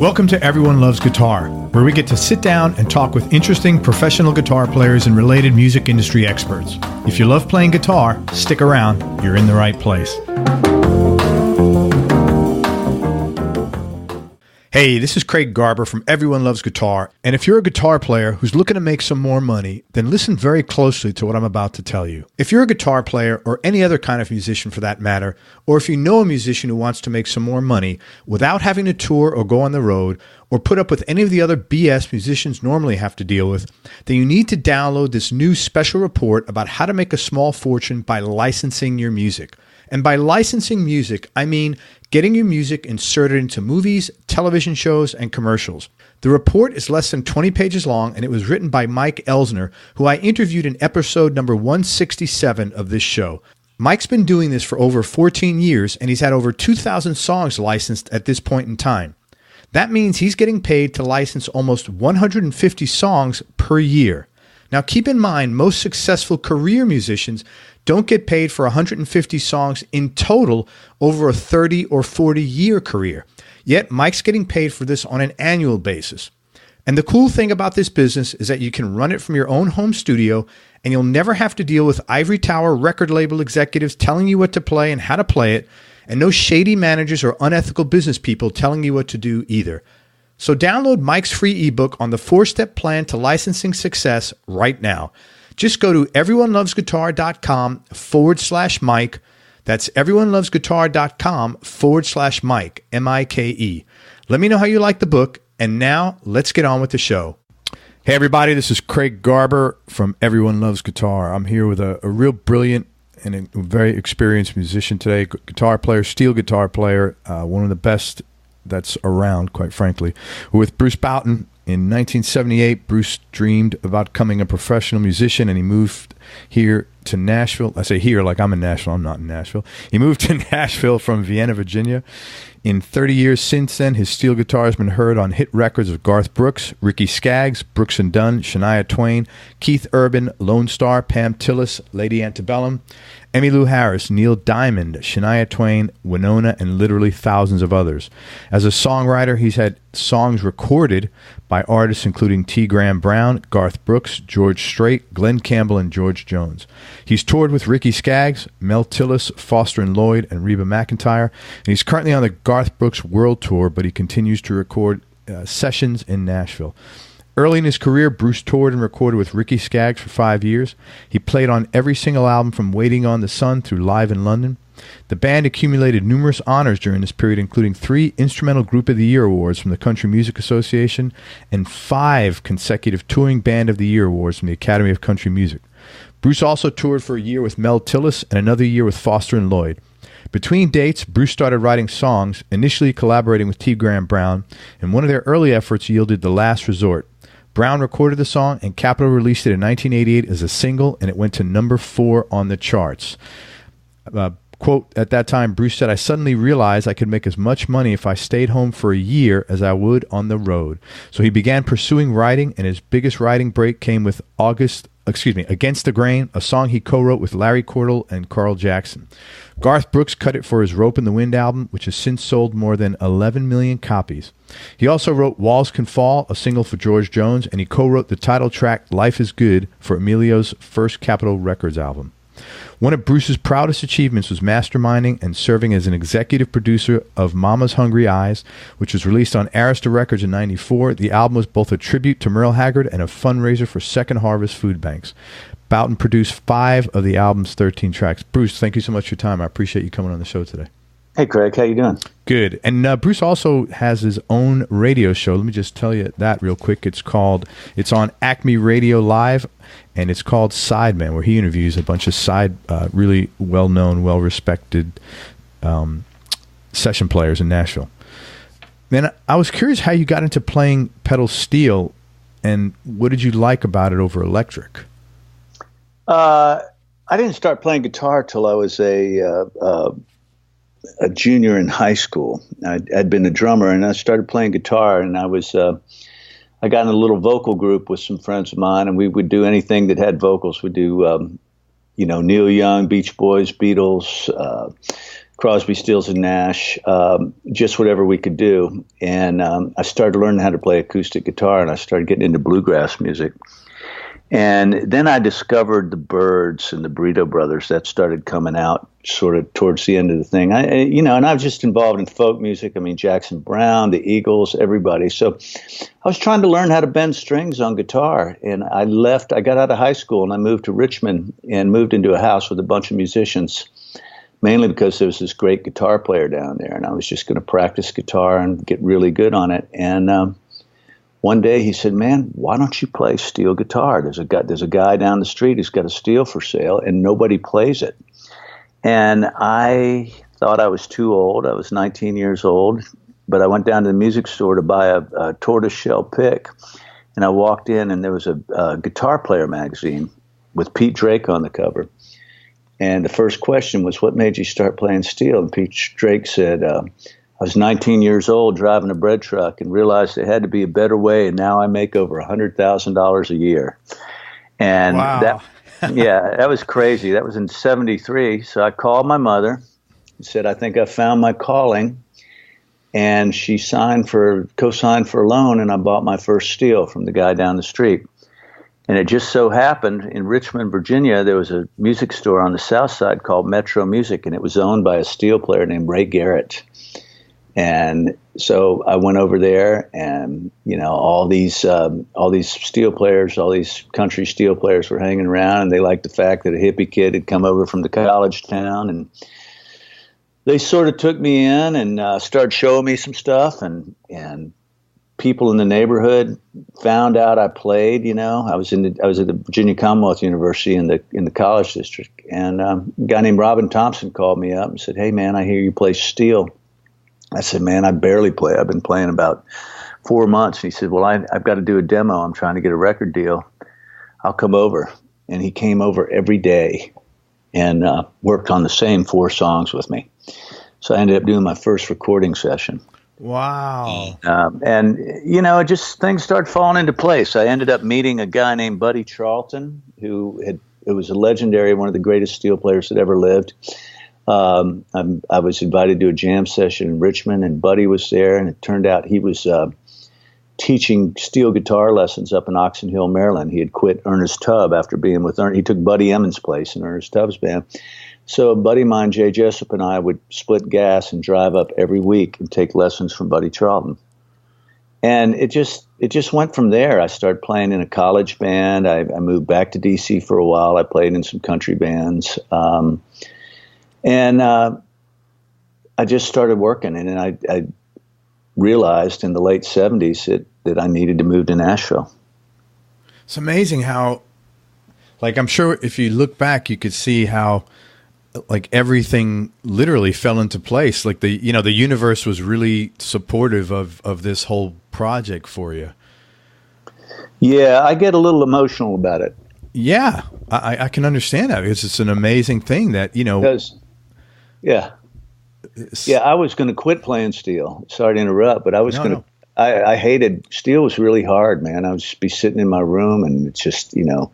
Welcome to Everyone Loves Guitar, where we get to sit down and talk with interesting professional guitar players and related music industry experts. If you love playing guitar, stick around. You're in the right place. Hey, this is Craig Garber from Everyone Loves Guitar, and if you're a guitar player who's looking to make some more money, then listen very closely to what I'm about to tell you. If you're a guitar player, or any other kind of musician for that matter, or if you know a musician who wants to make some more money without having to tour or go on the road, or put up with any of the other BS musicians normally have to deal with, then you need to download this new special report about how to make a small fortune by licensing your music. And by licensing music, I mean getting your music inserted into movies, television shows, and commercials. The report is less than 20 pages long, and it was written by Mike Elsner, who I interviewed in episode number 167 of this show. Mike's been doing this for over 14 years, and he's had over 2,000 songs licensed at this point in time. That means he's getting paid to license almost 150 songs per year. Now, keep in mind, most successful career musicians don't get paid for 150 songs in total over a 30 or 40-year career. Yet, Mike's getting paid for this on an annual basis. And the cool thing about this business is that you can run it from your own home studio, and you'll never have to deal with ivory tower record label executives telling you what to play and how to play it, and no shady managers or unethical business people telling you what to do either. So download Mike's free ebook on the 4-step plan to licensing success right now. Just go to everyonelovesguitar.com/Mike. That's everyonelovesguitar.com/Mike, M-I-K-E. Let me know how you like the book, and now let's get on with the show. Hey everybody, this is Craig Garber from Everyone Loves Guitar. I'm here with a real brilliant and a very experienced musician today, guitar player, steel guitar player, one of the best that's around, quite frankly. We're with Bruce Bouton. In 1978, Bruce dreamed about becoming a professional musician, and he moved here to Nashville. I say here like I'm in Nashville. I'm not in Nashville. He moved to Nashville from Vienna, Virginia. In 30 years since then, his steel guitar has been heard on hit records of Garth Brooks, Ricky Skaggs, Brooks and Dunn, Shania Twain, Keith Urban, Lonestar, Pam Tillis, Lady Antebellum, Emmylou Harris, Neil Diamond, Shania Twain, Wynona, and literally thousands of others. As a songwriter, he's had songs recorded by artists including T. Graham Brown, Garth Brooks, George Strait, Glenn Campbell, and George Jones. He's toured with Ricky Skaggs, Mel Tillis, Foster and Lloyd, and Reba McEntire, and he's currently on the Garth Brooks World Tour, but he continues to record sessions in Nashville. Early in his career, Bruce toured and recorded with Ricky Skaggs for 5 years. He played on every single album from Waiting on the Sun through Live in London. The band accumulated numerous honors during this period, including 3 Instrumental Group of the Year awards from the Country Music Association and 5 consecutive Touring Band of the Year awards from the Academy of Country Music. Bruce also toured for a year with Mel Tillis and another year with Foster and Lloyd. Between dates, Bruce started writing songs, initially collaborating with T. Graham Brown, and one of their early efforts yielded The Last Resort. Brown recorded the song, and Capitol released it in 1988 as a single, and it went to number 4 on the charts. Quote, at that time, Bruce said, "I suddenly realized I could make as much money if I stayed home for a year as I would on the road." So he began pursuing writing, and his biggest writing break came with Against the Grain, a song he co-wrote with Larry Cordell and Carl Jackson. Garth Brooks cut it for his Rope in the Wind album, which has since sold more than 11 million copies. He also wrote Walls Can Fall, a single for George Jones, and he co-wrote the title track Life is Good for Emilio's first Capitol Records album. One of Bruce's proudest achievements was masterminding and serving as an executive producer of Mama's Hungry Eyes, which was released on Arista Records in '94. The album was both a tribute to Merle Haggard and a fundraiser for Second Harvest food banks. Bouton produced 5 of the album's 13 tracks. Bruce, thank you so much for your time. I appreciate you coming on the show today. Hey, Craig. How you doing? Good. And Bruce also has his own radio show. Let me just tell you that real quick. It's on Acme Radio Live, and it's called Sideman, where he interviews a bunch of really well-known, well-respected session players in Nashville. Man, I was curious how you got into playing pedal steel, and what did you like about it over electric? I didn't start playing guitar till I was a junior in high school. I'd been a drummer, and I started playing guitar, and I got in a little vocal group with some friends of mine, and we would do anything that had vocals. We'd do, Neil Young, Beach Boys, Beatles, Crosby, Stills and Nash, just whatever we could do. And I started learning how to play acoustic guitar, and I started getting into bluegrass music. And then I discovered the Byrds and the Burrito Brothers. That started coming out sort of towards the end of the thing. And I was just involved in folk music. I mean, Jackson Browne, the Eagles, everybody. So I was trying to learn how to bend strings on guitar. And I got out of high school and I moved to Richmond and moved into a house with a bunch of musicians, mainly because there was this great guitar player down there. And I was just going to practice guitar and get really good on it. And one day he said, "Man, why don't you play steel guitar? There's a guy down the street who's got a steel for sale, and nobody plays it." And I thought I was too old. I was 19 years old, but I went down to the music store to buy a tortoiseshell pick, and I walked in, and there was a guitar player magazine with Pete Drake on the cover. And the first question was, "What made you start playing steel?" And Pete Drake said, "I was 19 years old driving a bread truck and realized there had to be a better way, and now I make over $100,000 a year." And wow. that was crazy. That was in 73. So I called my mother and said, "I think I found my calling." And she co-signed for a loan, and I bought my first steel from the guy down the street. And it just so happened in Richmond, Virginia, there was a music store on the south side called Metro Music, and it was owned by a steel player named Ray Garrett. And so I went over there, and all these steel players, all these country steel players were hanging around, and they liked the fact that a hippie kid had come over from the college town, and they sort of took me in and started showing me some stuff, and people in the neighborhood found out I played. I was at the Virginia Commonwealth University in the college district, and a guy named Robin Thompson called me up and said, "Hey man, I hear you play steel." I said, "Man, I barely play. I've been playing about 4 months." And he said, "Well, I've got to do a demo. I'm trying to get a record deal. I'll come over." And he came over every day and worked on the same 4 songs with me. So I ended up doing my first recording session. Wow. And things started falling into place. I ended up meeting a guy named Buddy Charlton, who was a legendary, one of the greatest steel players that ever lived. I was invited to a jam session in Richmond, and Buddy was there, and it turned out he was teaching steel guitar lessons up in Oxon Hill, Maryland. He had quit Ernest Tubb after being with he took Buddy Emmons' place in Ernest Tubb's band. So a buddy of mine, Jay Jessup, and I would split gas and drive up every week and take lessons from Buddy Charlton. And it just went from there. I started playing in a college band. I moved back to D.C. for a while. I played in some country bands. And I just started working, and I realized in the late 70s that I needed to move to Nashville. It's amazing how, I'm sure if you look back, you could see how, everything literally fell into place. The universe was really supportive of this whole project for you. Yeah, I get a little emotional about it. Yeah, I can understand that, because it's an amazing thing that, Yeah. Yeah, I was going to quit playing steel. Sorry to interrupt, but I was going to. I hated steel. Was really hard, man. I would just be sitting in my room, and it's just, the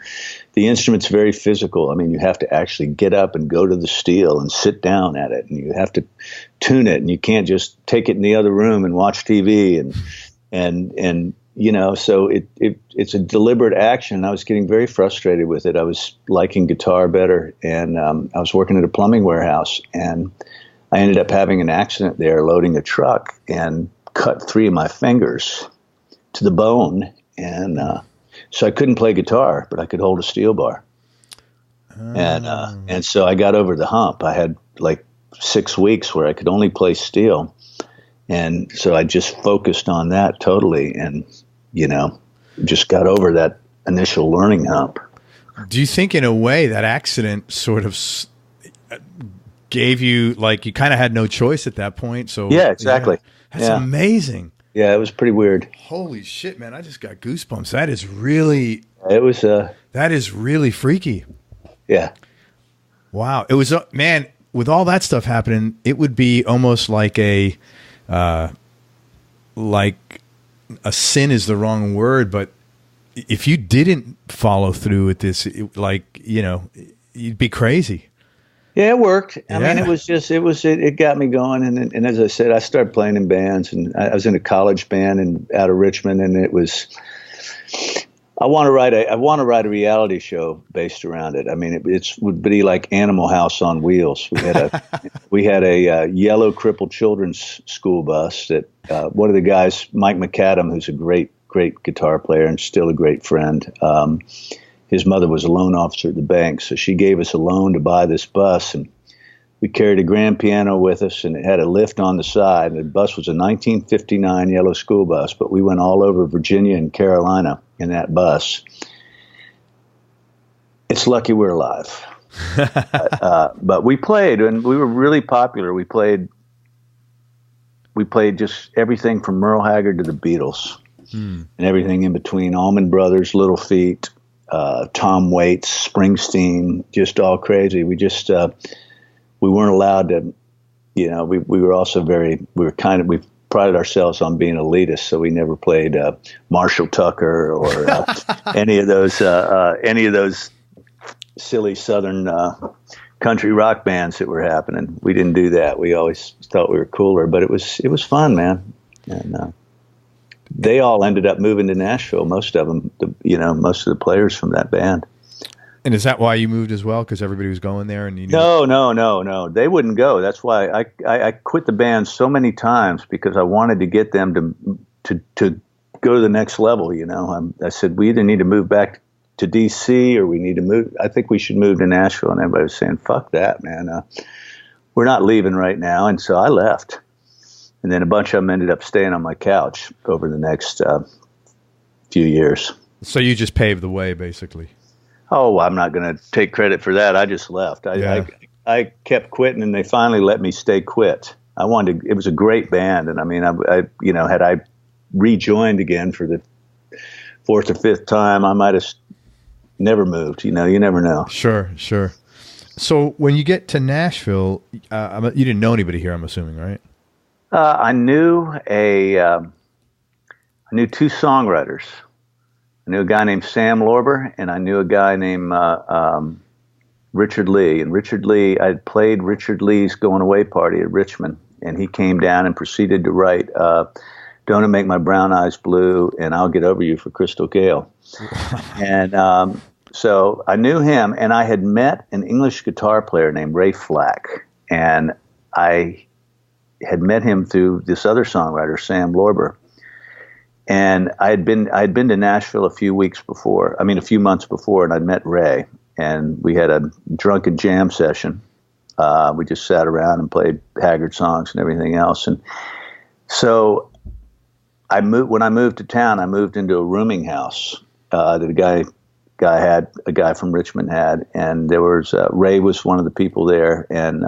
instrument's very physical. I mean, you have to actually get up and go to the steel and sit down at it, and you have to tune it, and you can't just take it in the other room and watch TV and so it's a deliberate action. I was getting very frustrated with it. I was liking guitar better, and I was working at a plumbing warehouse, and I ended up having an accident there loading a truck and cut 3 of my fingers to the bone. And so I couldn't play guitar, but I could hold a steel bar. And so I got over the hump. I had 6 weeks where I could only play steel. And so I just focused on that totally, and, just got over that initial learning hump. Do you think in a way that accident sort of gave you, you kind of had no choice at that point? So yeah, exactly. Yeah, that's amazing. Yeah, it was pretty weird. Holy shit, man. I just got goosebumps. That is really, that is really freaky. Yeah. Wow. It was, man, with all that stuff happening, it would be almost like a sin is the wrong word, but if you didn't follow through with this, you'd be crazy. Yeah, it worked. I mean, Yeah. it got me going. And as I said, I started playing in bands, and I was in a college band out of Richmond, and it was, I want to write a reality show based around it. I mean, it would be like Animal House on wheels. We had a yellow crippled children's school bus that one of the guys, Mike McAdam, who's a great guitar player and still a great friend. His mother was a loan officer at the bank, so she gave us a loan to buy this bus, and we carried a grand piano with us, and it had a lift on the side. And the bus was a 1959 yellow school bus, but we went all over Virginia and Carolina in that bus. It's lucky we're alive. But we played, and we were really popular. We played just everything from Merle Haggard to the Beatles, and everything in between. Allman Brothers, Little Feat, Tom Waits, Springsteen, just all crazy. We just we weren't allowed to, we were also we prided ourselves on being elitist, so we never played Marshall Tucker or any of those silly Southern country rock bands that were happening. We didn't do that. We always thought we were cooler, but it was fun, man. And they all ended up moving to Nashville. Most of them, most of the players from that band. And is that why you moved as well? Because everybody was going there, and you knew No. They wouldn't go. That's why I quit the band so many times, because I wanted to get them to go to the next level. I said, we either need to move back to DC or we need to move. I think we should move to Nashville. And everybody was saying, fuck that, man. We're not leaving right now. And so I left. And then a bunch of them ended up staying on my couch over the next few years. So you just paved the way, basically. Oh, I'm not going to take credit for that. I just left. I kept quitting, and they finally let me stay quit. It was a great band. And I mean, had I rejoined again for the fourth or fifth time, I might have never moved. You never know. Sure. So when you get to Nashville, you didn't know anybody here, I'm assuming, right? I knew two songwriters. I knew a guy named Sam Lorber, and I knew a guy named Richard Lee. And Richard Lee, I'd played Richard Lee's going away party at Richmond, and he came down and proceeded to write "Don't It Make My Brown Eyes Blue" and "I'll Get Over You" for Crystal Gale. And so I knew him, and I had met an English guitar player named Ray Flack, and I had met him through this other songwriter, Sam Lorber. And I'd been to Nashville a few months before, and I'd met Ray, and we had a drunken jam session. We just sat around and played Haggard songs and everything else. And so when I moved to town, I moved into a rooming house that a guy from Richmond had, and there was Ray was one of the people there, and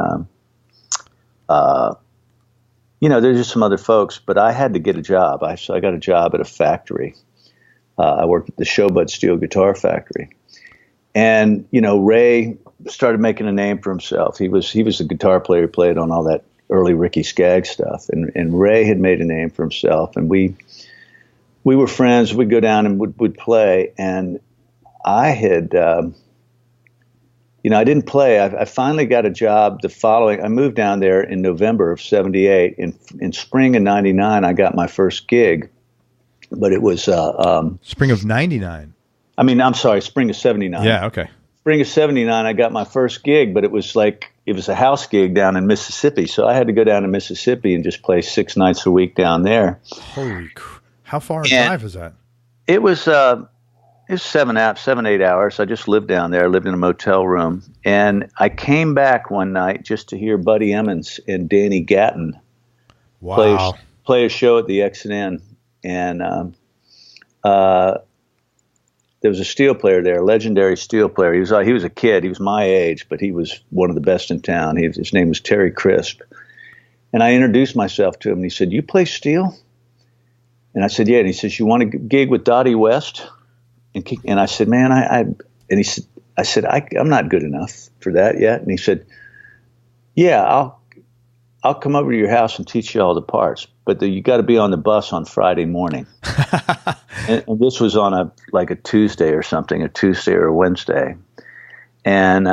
there's just some other folks, but I had to get a job. So I got a job at a factory. I worked at the Showbud Steel Guitar Factory. And, Ray started making a name for himself. He was a guitar player who played on all that early Ricky Skaggs stuff. And Ray had made a name for himself. And we were friends. We'd go down and would play. And I had... I didn't play. I finally got a job I moved down there in November of 78. In spring of 99, I got my first gig, but it was... spring of 99? I'm sorry, spring of 79. Yeah, okay. Spring of 79, I got my first gig, but it was a house gig down in Mississippi. So I had to go down to Mississippi and just play 6 nights a week down there. Holy crap. How far a drive is that? It was 7-8 hours. I just lived down there. I lived in a motel room. And I came back one night just to hear Buddy Emmons and Danny Gatton play a show at the X&N. And there was a steel player there, a legendary steel player. He was a kid. He was my age, but he was one of the best in town. His name was Terry Crisp. And I introduced myself to him, and he said, "You play steel?" And I said, "Yeah." And he says, "You want to gig with Dottie West?" And I said, "Man, I said, I'm not good enough for that yet." And he said, "Yeah, I'll come over to your house and teach you all the parts, but you got to be on the bus on Friday morning." and this was on a Tuesday or something, a Tuesday or a Wednesday. And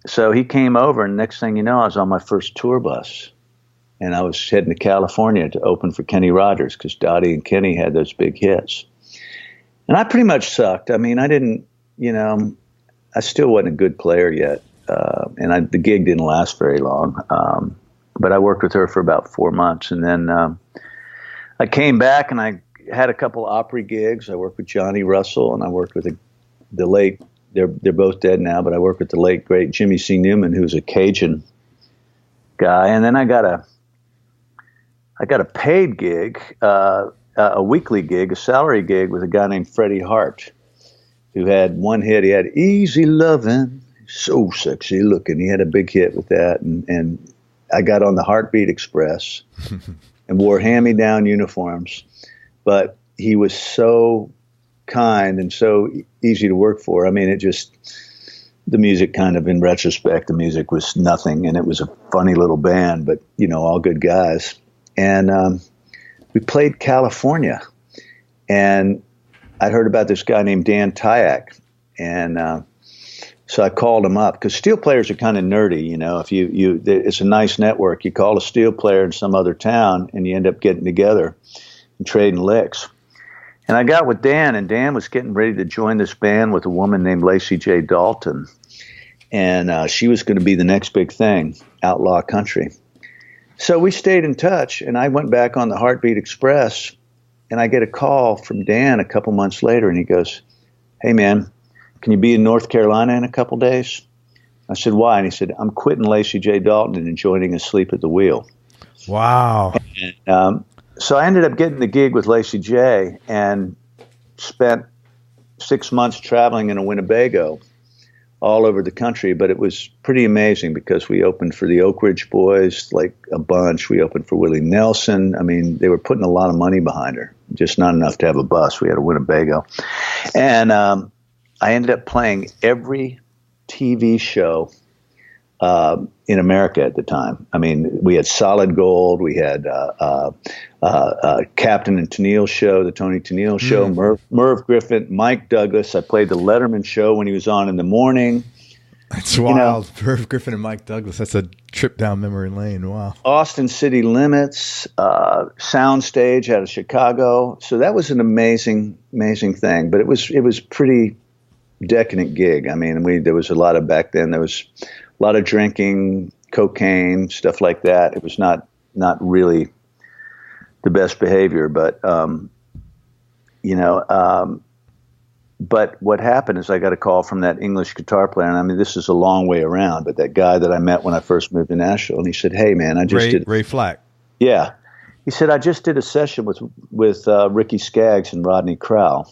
So he came over, and next thing you know, I was on my first tour bus. And I was heading to California to open for Kenny Rogers because Dottie and Kenny had those big hits. And I pretty much sucked. I mean, I didn't, I still wasn't a good player yet. And the gig didn't last very long. But I worked with her for about 4 months. And then I came back and I had a couple Opry gigs. I worked with Johnny Russell, and I worked with the late, they're both dead now, but I worked with the late, great Jimmy C. Newman, who was a Cajun guy. And then I got a paid gig, a weekly gig, a salary gig with a guy named Freddie Hart, who had one hit. He had Easy Lovin', so sexy looking. He had a big hit with that. And I got on the Heartbeat Express and wore hand-me-down uniforms. But he was so kind and so easy to work for. I mean, the music kind of, in retrospect, the music was nothing. And it was a funny little band, but, all good guys. And we played California, and I'd heard about this guy named Dan Tyak, and so I called him up because steel players are kind of nerdy. If it's a nice network. You call a steel player in some other town, and you end up getting together and trading licks. And I got with Dan, and Dan was getting ready to join this band with a woman named Lacey J. Dalton, and she was going to be the next big thing, outlaw country. So we stayed in touch, and I went back on the Heartbeat Express, and I get a call from Dan a couple months later, and he goes, "Hey, man, can you be in North Carolina in a couple days?" I said, "Why?" And he said, "I'm quitting Lacey J. Dalton and joining Asleep at the Wheel." Wow. And, so I ended up getting the gig with Lacey J. and spent 6 months traveling in a Winnebago all over the country, but it was pretty amazing because we opened for the Oak Ridge Boys, like a bunch. We opened for Willie Nelson. I mean, they were putting a lot of money behind her, just not enough to have a bus. We had a Winnebago. And I ended up playing every TV show in America at the time. I mean, we had Solid Gold. We had Captain and Tennille show, the Tony Tennille show, Merv Griffin, Mike Douglas. I played the Letterman show when he was on in the morning. That's wild. Merv Griffin and Mike Douglas. That's a trip down memory lane. Wow. Austin City Limits, Soundstage out of Chicago. So that was an amazing thing. But it was pretty decadent gig. I mean, there was a lot of, back then, there was a lot of drinking, cocaine, stuff like that. It was not really the best behavior, but but what happened is I got a call from that English guitar player, and I mean, this is a long way around, but that guy that I met when I first moved to Nashville, and he said, "Hey, man, I just did Ray Flack." Yeah, he said, "I just did a session with Ricky Skaggs and Rodney Crowell,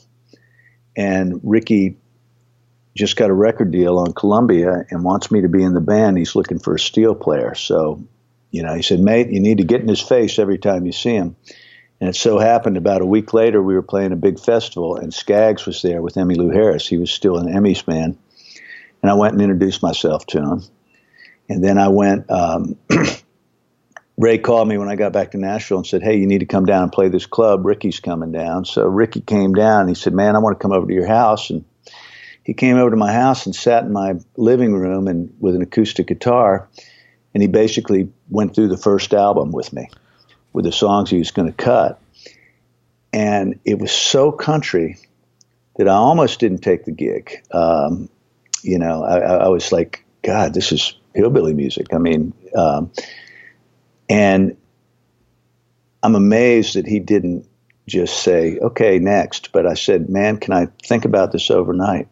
and Ricky just got a record deal on Columbia and wants me to be in the band. He's looking for a steel player. So, he said, mate, you need to get in his face every time you see him." And it so happened about a week later, we were playing a big festival, and Skaggs was there with Emmylou Harris. He was still an Emmys man. And I went and introduced myself to him. And then I went, Ray called me when I got back to Nashville and said, "Hey, you need to come down and play this club. Ricky's coming down." So Ricky came down, and he said, "Man, I want to come over to your house." And he came over to my house and sat in my living room and with an acoustic guitar, and he basically went through the first album with me, with the songs he was going to cut. And it was so country that I almost didn't take the gig. I was like, God, this is hillbilly music. I mean, and I'm amazed that he didn't just say, "Okay, next." But I said, "Man, can I think about this overnight?"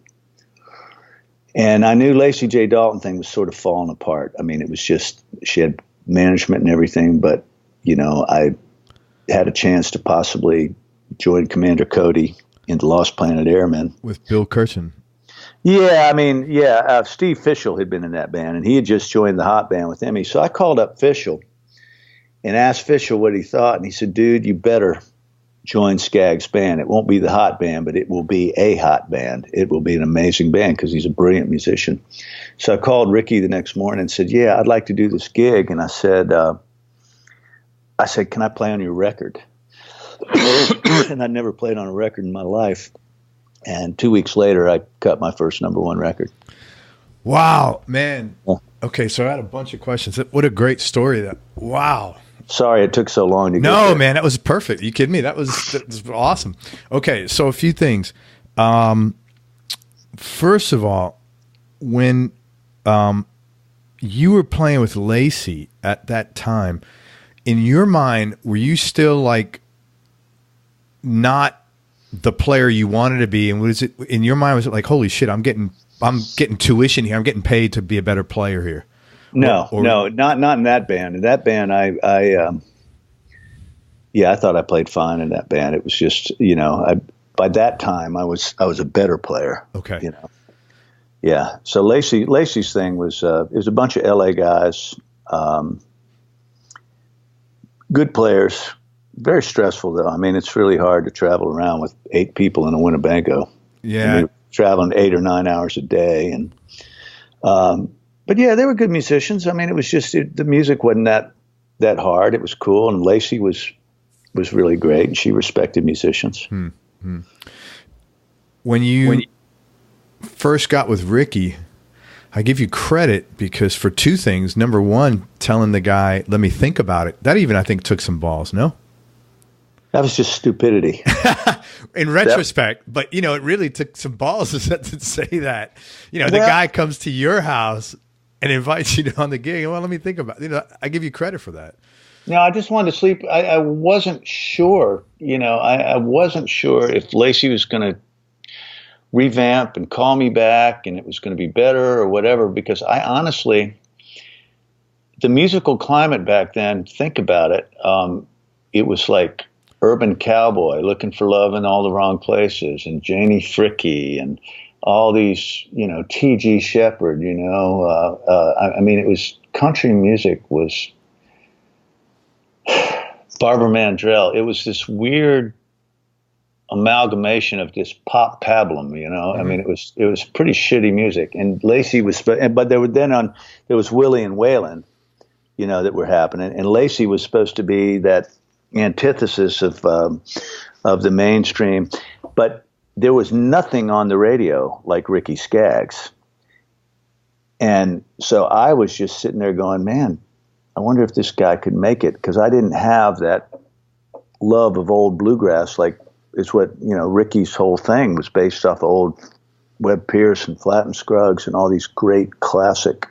And I knew Lacey J. Dalton thing was sort of falling apart. I mean, it was just, she had management and everything, but, I had a chance to possibly join Commander Cody in the Lost Planet Airmen. With Bill Kirchen. Yeah, I mean, Steve Fischel had been in that band, and he had just joined the hot band with Emmy. So I called up Fischel and asked Fischel what he thought, and he said, "Dude, you better join Skaggs' band. It won't be the hot band, but it will be a hot band. It will be an amazing band," because he's a brilliant musician. So I called Ricky the next morning and said, "Yeah, I'd like to do this gig." And I said, "Can I play on your record?" And I'd never played on a record in my life. And 2 weeks later, I cut my first #1 record. Wow, man. Yeah. Okay, so I had a bunch of questions. What a great story. Wow. Sorry it took so long to get No, there. man, that was perfect. Are you kidding me? That was awesome. Okay, so a few things. First of all, when you were playing with Lacey at that time, in your mind, were you still like not the player you wanted to be? And was it in your mind? Was it like, holy shit, I'm getting tuition here. I'm getting paid to be a better player here. No, not in that band. In that band, I thought I played fine in that band. It was just, by that time I was a better player. Okay. Yeah. So Lacey's thing was, it was a bunch of LA guys, good players, very stressful though. I mean, it's really hard to travel around with 8 people in a Winnebago. Yeah. I mean, traveling 8 or 9 hours a day. And, but yeah, they were good musicians. I mean, it was just, the music wasn't that hard. It was cool. And Lacey was really great. And she respected musicians. When you first got with Ricky, I give you credit because for 2 things. Number one, telling the guy, let me think about it. That even, I think, took some balls, no? That was just stupidity. In retrospect, but it really took some balls to say that. The guy comes to your house and invites you on the gig. Well, let me think about it. I give you credit for that. No, I just wanted to sleep. I wasn't sure, I wasn't sure if Lacey was going to revamp and call me back and it was going to be better or whatever, because I honestly, the musical climate back then, think about it. It was like Urban Cowboy, Looking for Love in All the Wrong Places, and Janie Fricke and all these, T.G. Shepherd, I mean, it was, country music was Barbara Mandrell. It was this weird amalgamation of this pop pablum, I mean, it was pretty shitty music. And Lacey was, but there was Willie and Waylon, that were happening. And Lacey was supposed to be that antithesis of the mainstream, but there was nothing on the radio like Ricky Skaggs. And so I was just sitting there going, man, I wonder if this guy could make it, because I didn't have that love of old bluegrass. Like, it's what, Ricky's whole thing was based off of old Webb Pierce and Flatt and Scruggs and all these great classic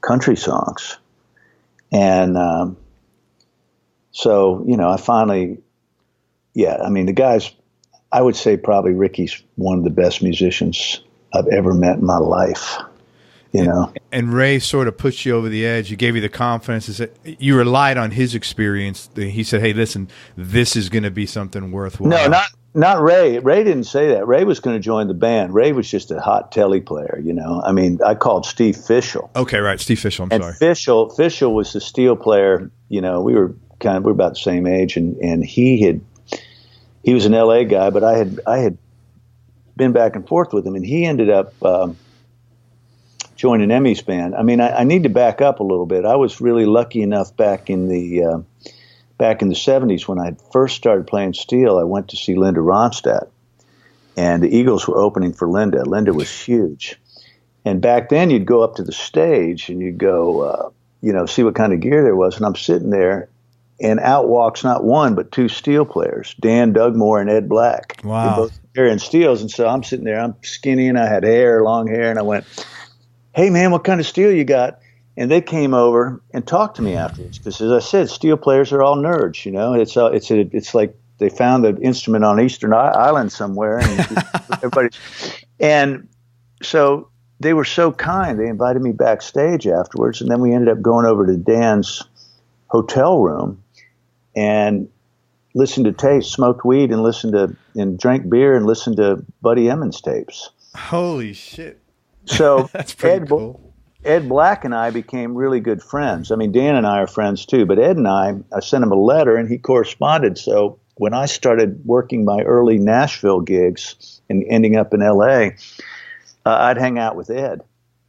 country songs. And so, I finally, I mean, the guys, I would say probably Ricky's one of the best musicians I've ever met in my life. And Ray sort of pushed you over the edge. He gave you the confidence. You relied on his experience. He said, hey, listen, this is going to be something worthwhile. No, not Ray. Ray didn't say that. Ray was going to join the band. Ray was just a hot telly player, I mean, I called Steve Fischel. Okay, right. Steve Fischel, I'm sorry. Fischel was the steel player. We were about the same age, and he was an LA guy, but I had been back and forth with him, and he ended up joining Emmy's band. I mean, I need to back up a little bit. I was really lucky enough back in the 70s when I first started playing steel. I went to see Linda Ronstadt, and the Eagles were opening for Linda. Linda was huge, and back then you'd go up to the stage and you'd go, see what kind of gear there was. And I'm sitting there, and out walks not one but 2 steel players, Dan Dugmore and Ed Black. Wow. They're both carrying steels, and so I'm sitting there. I'm skinny and I had long hair, and I went, hey, man, what kind of steel you got? And they came over and talked to me afterwards, because, as I said, steel players are all nerds. It's like they found the instrument on Eastern Island somewhere, and everybody. And so they were so kind. They invited me backstage afterwards, and then we ended up going over to Dan's hotel room and listened to tapes, smoked weed, and drank beer and listened to Buddy Emmons tapes. Holy shit. So that's pretty cool. Ed Black and I became really good friends. I mean, Dan and I are friends too, but Ed and I sent him a letter and he corresponded. So when I started working my early Nashville gigs and ending up in LA, I'd hang out with Ed,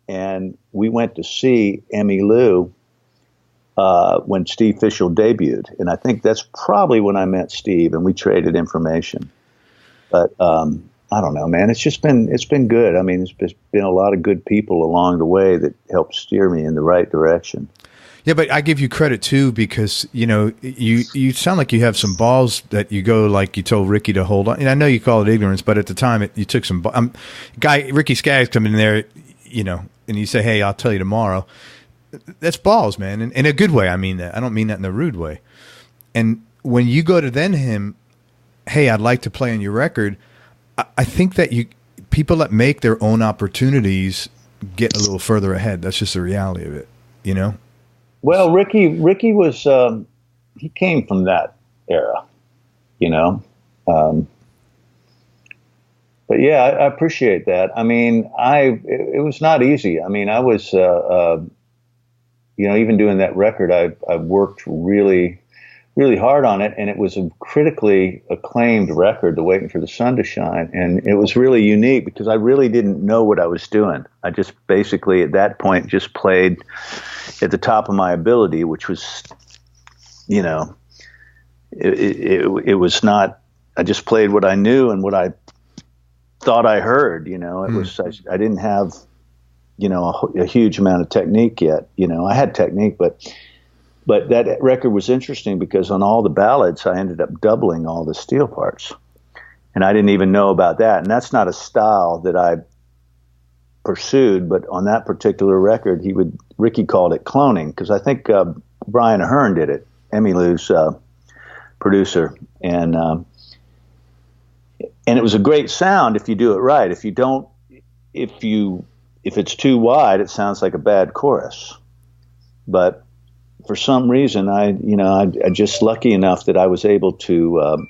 and we went to see Emmylou when Steve Fischel debuted. And I think that's probably when I met Steve, and we traded information. But I don't know, man. It's been good. I mean, there's been a lot of good people along the way that helped steer me in the right direction. Yeah, but I give you credit too, because you sound like you have some balls that you go, like you told Ricky to hold on. And I know you call it ignorance, but at the time you took some. Ricky Skaggs come in there, and you say, "Hey, I'll tell you tomorrow." That's balls, man, and in a good way. I mean that. I don't mean that in a rude way. And when you go to then him, "Hey, I'd like to play on your record," I think that people that make their own opportunities get a little further ahead. That's just the reality of it, Well, Ricky was he came from that era, but yeah, I appreciate that. I mean, it was not easy. I mean, I was even doing that record, I worked really, really hard on it, and it was a critically acclaimed record, The Waiting for the Sun to Shine, and it was really unique because I really didn't know what I was doing. I just basically at that point just played at the top of my ability, which was, it was not. I just played what I knew and what I thought I heard. It was. I didn't have, a huge amount of technique yet. I had technique, but that record was interesting because on all the ballads, I ended up doubling all the steel parts, and I didn't even know about that. And that's not a style that I pursued, but on that particular record, Ricky called it cloning, because I think Brian Ahern did it, Emmylou's producer, and it was a great sound if you do it right. If you don't, if it's too wide, it sounds like a bad chorus. But for some reason, I just lucky enough that I was able to.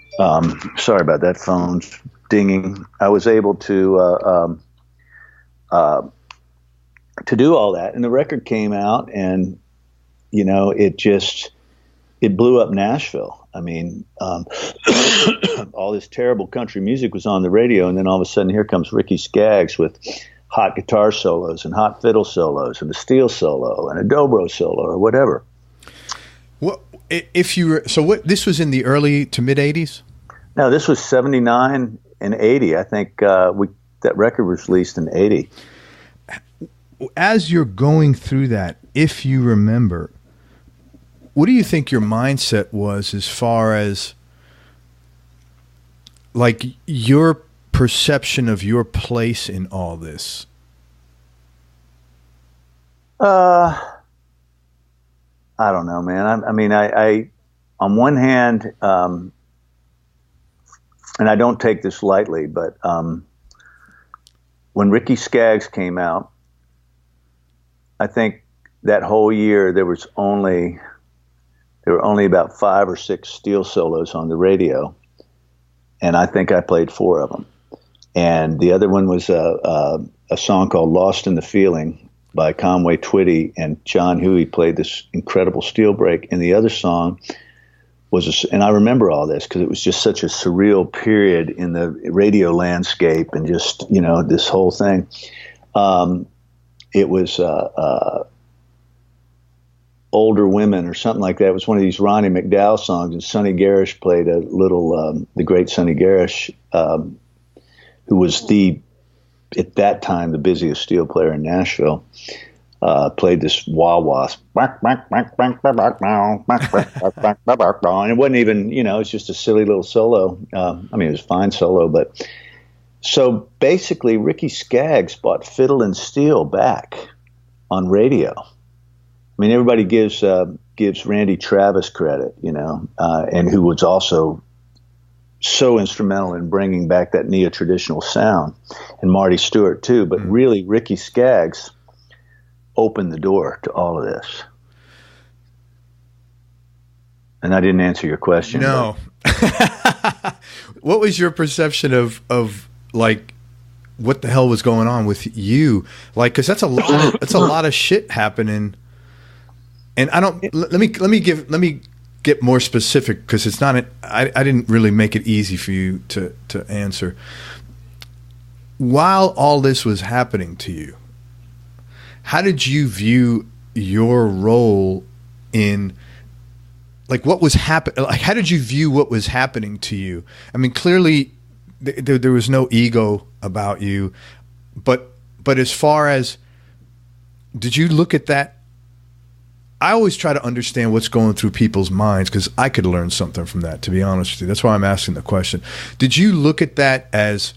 Sorry about that, phone's dinging. I was able to do all that, and the record came out, and it blew up Nashville. I mean, all this terrible country music was on the radio, and then all of a sudden, here comes Ricky Skaggs with hot guitar solos and hot fiddle solos and a steel solo and a dobro solo or whatever. What if you were? So what? This was in the early to mid '80s. No, this was '79 and '80. I think that record was released in '80. As you're going through that, if you remember, what do you think your mindset was as far as like your perception of your place in all this? I don't know, man. I mean, I on one hand, and I don't take this lightly, but when Ricky Skaggs came out, I think that whole year there were only about 5 or 6 steel solos on the radio, and I think I played 4 of them. And the other one was a song called "Lost in the Feeling" by Conway Twitty, and John Huey played this incredible steel break. And the other song was, and I remember all this because it was just such a surreal period in the radio landscape, and just this whole thing. It was "Older Women" or something like that. It was one of these Ronnie McDowell songs, and Sonny Garish played a little. The great Sonny Garish, who was at that time the busiest steel player in Nashville, played this wah-wah, and it wasn't even, it's just a silly little solo. I mean, it was a fine solo, but so basically Ricky Skaggs brought fiddle and steel back on radio. I mean, everybody gives Randy Travis credit, and who was also so instrumental in bringing back that neo-traditional sound, and Marty Stewart too. But really, Ricky Skaggs opened the door to all of this. And I didn't answer your question. No. What was your perception of like what the hell was going on with you? Like, because that's a lot of shit happening. And I don't. Let me get more specific, because it's not. I didn't really make it easy for you to answer. While all this was happening to you, how did you view your role in, like, what was happening? Like, how did you view what was happening to you? I mean, clearly, there was no ego about you, but as far as, did you look at that? I always try to understand what's going through people's minds, because I could learn something from that, to be honest with you. That's why I'm asking the question. Did you look at that as,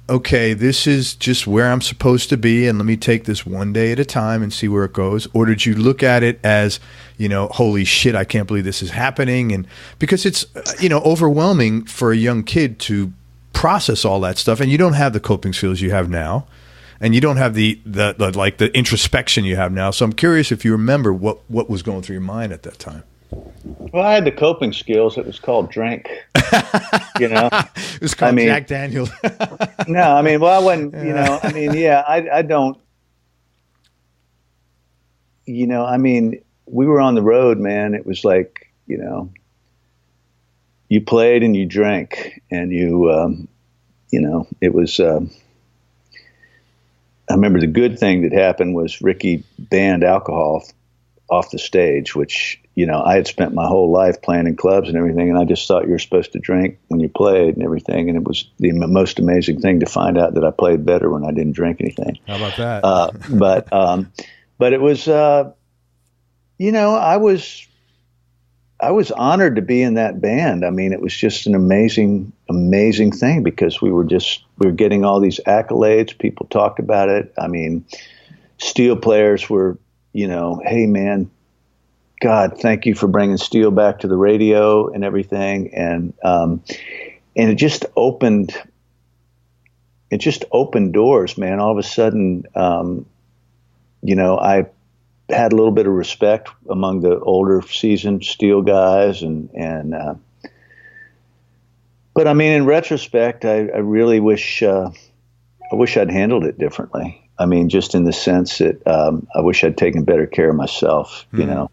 okay, this is just where I'm supposed to be, and let me take this one day at a time and see where it goes? Or did you look at it as, holy shit, I can't believe this is happening? And because it's, overwhelming for a young kid to process all that stuff, and you don't have the coping skills you have now, and you don't have the introspection you have now. So I'm curious if you remember what was going through your mind at that time. Well, I had the coping skills. It was called drink. It was called Jack Daniels. No, I wasn't. I don't. We were on the road, man. It was like, you played and you drank, and it was. I remember the good thing that happened was Ricky banned alcohol off the stage, which, I had spent my whole life playing in clubs and everything, and I just thought you were supposed to drink when you played and everything. And it was the most amazing thing to find out that I played better when I didn't drink anything. How about that? But it was, I was honored to be in that band. It was just an amazing thing, because we were getting all these accolades. People talked about it. Steel players were, hey man, God, thank you for bringing steel back to the radio and everything. And it just opened doors, man. All of a sudden, I had a little bit of respect among the older seasoned steel guys. But in retrospect, I really wish I'd handled it differently. Just in the sense that, I wish I'd taken better care of myself, it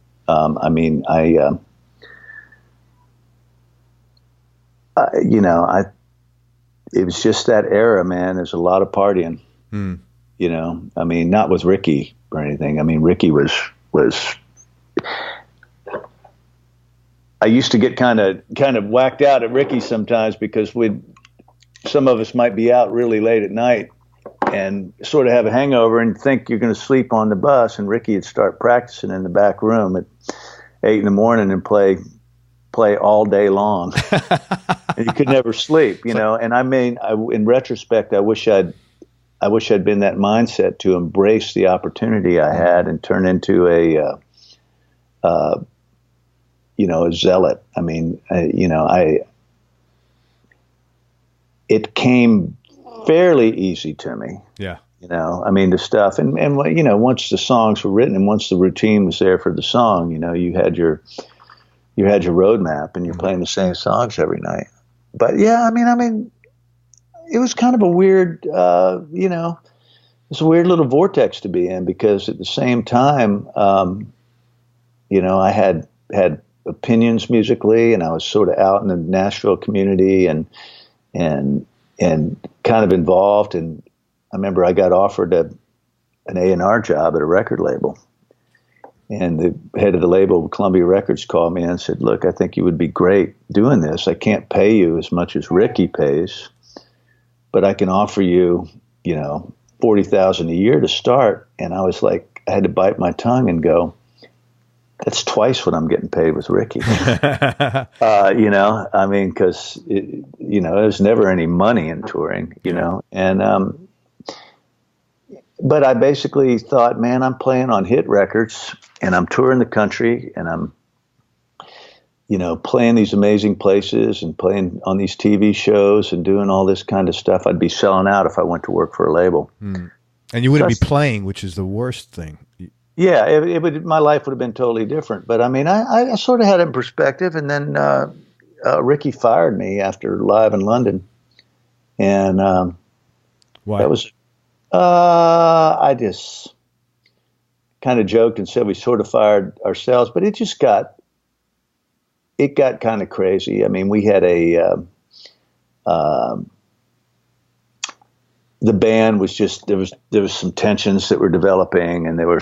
was just that era, man. There's a lot of partying, not with Ricky or anything. Ricky was, I used to get kind of whacked out at Ricky sometimes, because some of us might be out really late at night and sort of have a hangover and think you're going to sleep on the bus, and Ricky would start practicing in the back room at 8 a.m. and play all day long, and you could never sleep, And in retrospect, I wish I'd been that mindset to embrace the opportunity I had and turn into a zealot. It came fairly easy to me. Yeah. The stuff, and once the songs were written and once the routine was there for the song, you had your roadmap and you're playing the same songs every night. But yeah, it was kind of a weird, it's a weird little vortex to be in, because at the same time, I had opinions musically, and I was sort of out in the Nashville community and kind of involved. And I remember I got offered an A&R job at a record label, and the head of the label, Columbia Records, called me and said, "Look, I think you would be great doing this. I can't pay you as much as Ricky pays, but I can offer you, $40,000 a year to start." And I was like, I had to bite my tongue and go, that's twice what I'm getting paid with Ricky. Because there's never any money in touring, and but I basically thought, man, I'm playing on hit records and I'm touring the country and I'm, playing these amazing places and playing on these TV shows and doing all this kind of stuff. I'd be selling out if I went to work for a label. Mm. And you wouldn't be playing, which is the worst thing. Yeah, it would. My life would have been totally different. But I sort of had it in perspective. And then Ricky fired me after Live in London, and why? That was. I just kind of joked and said we sort of fired ourselves, but it just got kind of crazy. We had the band was just, there was some tensions that were developing, and there were,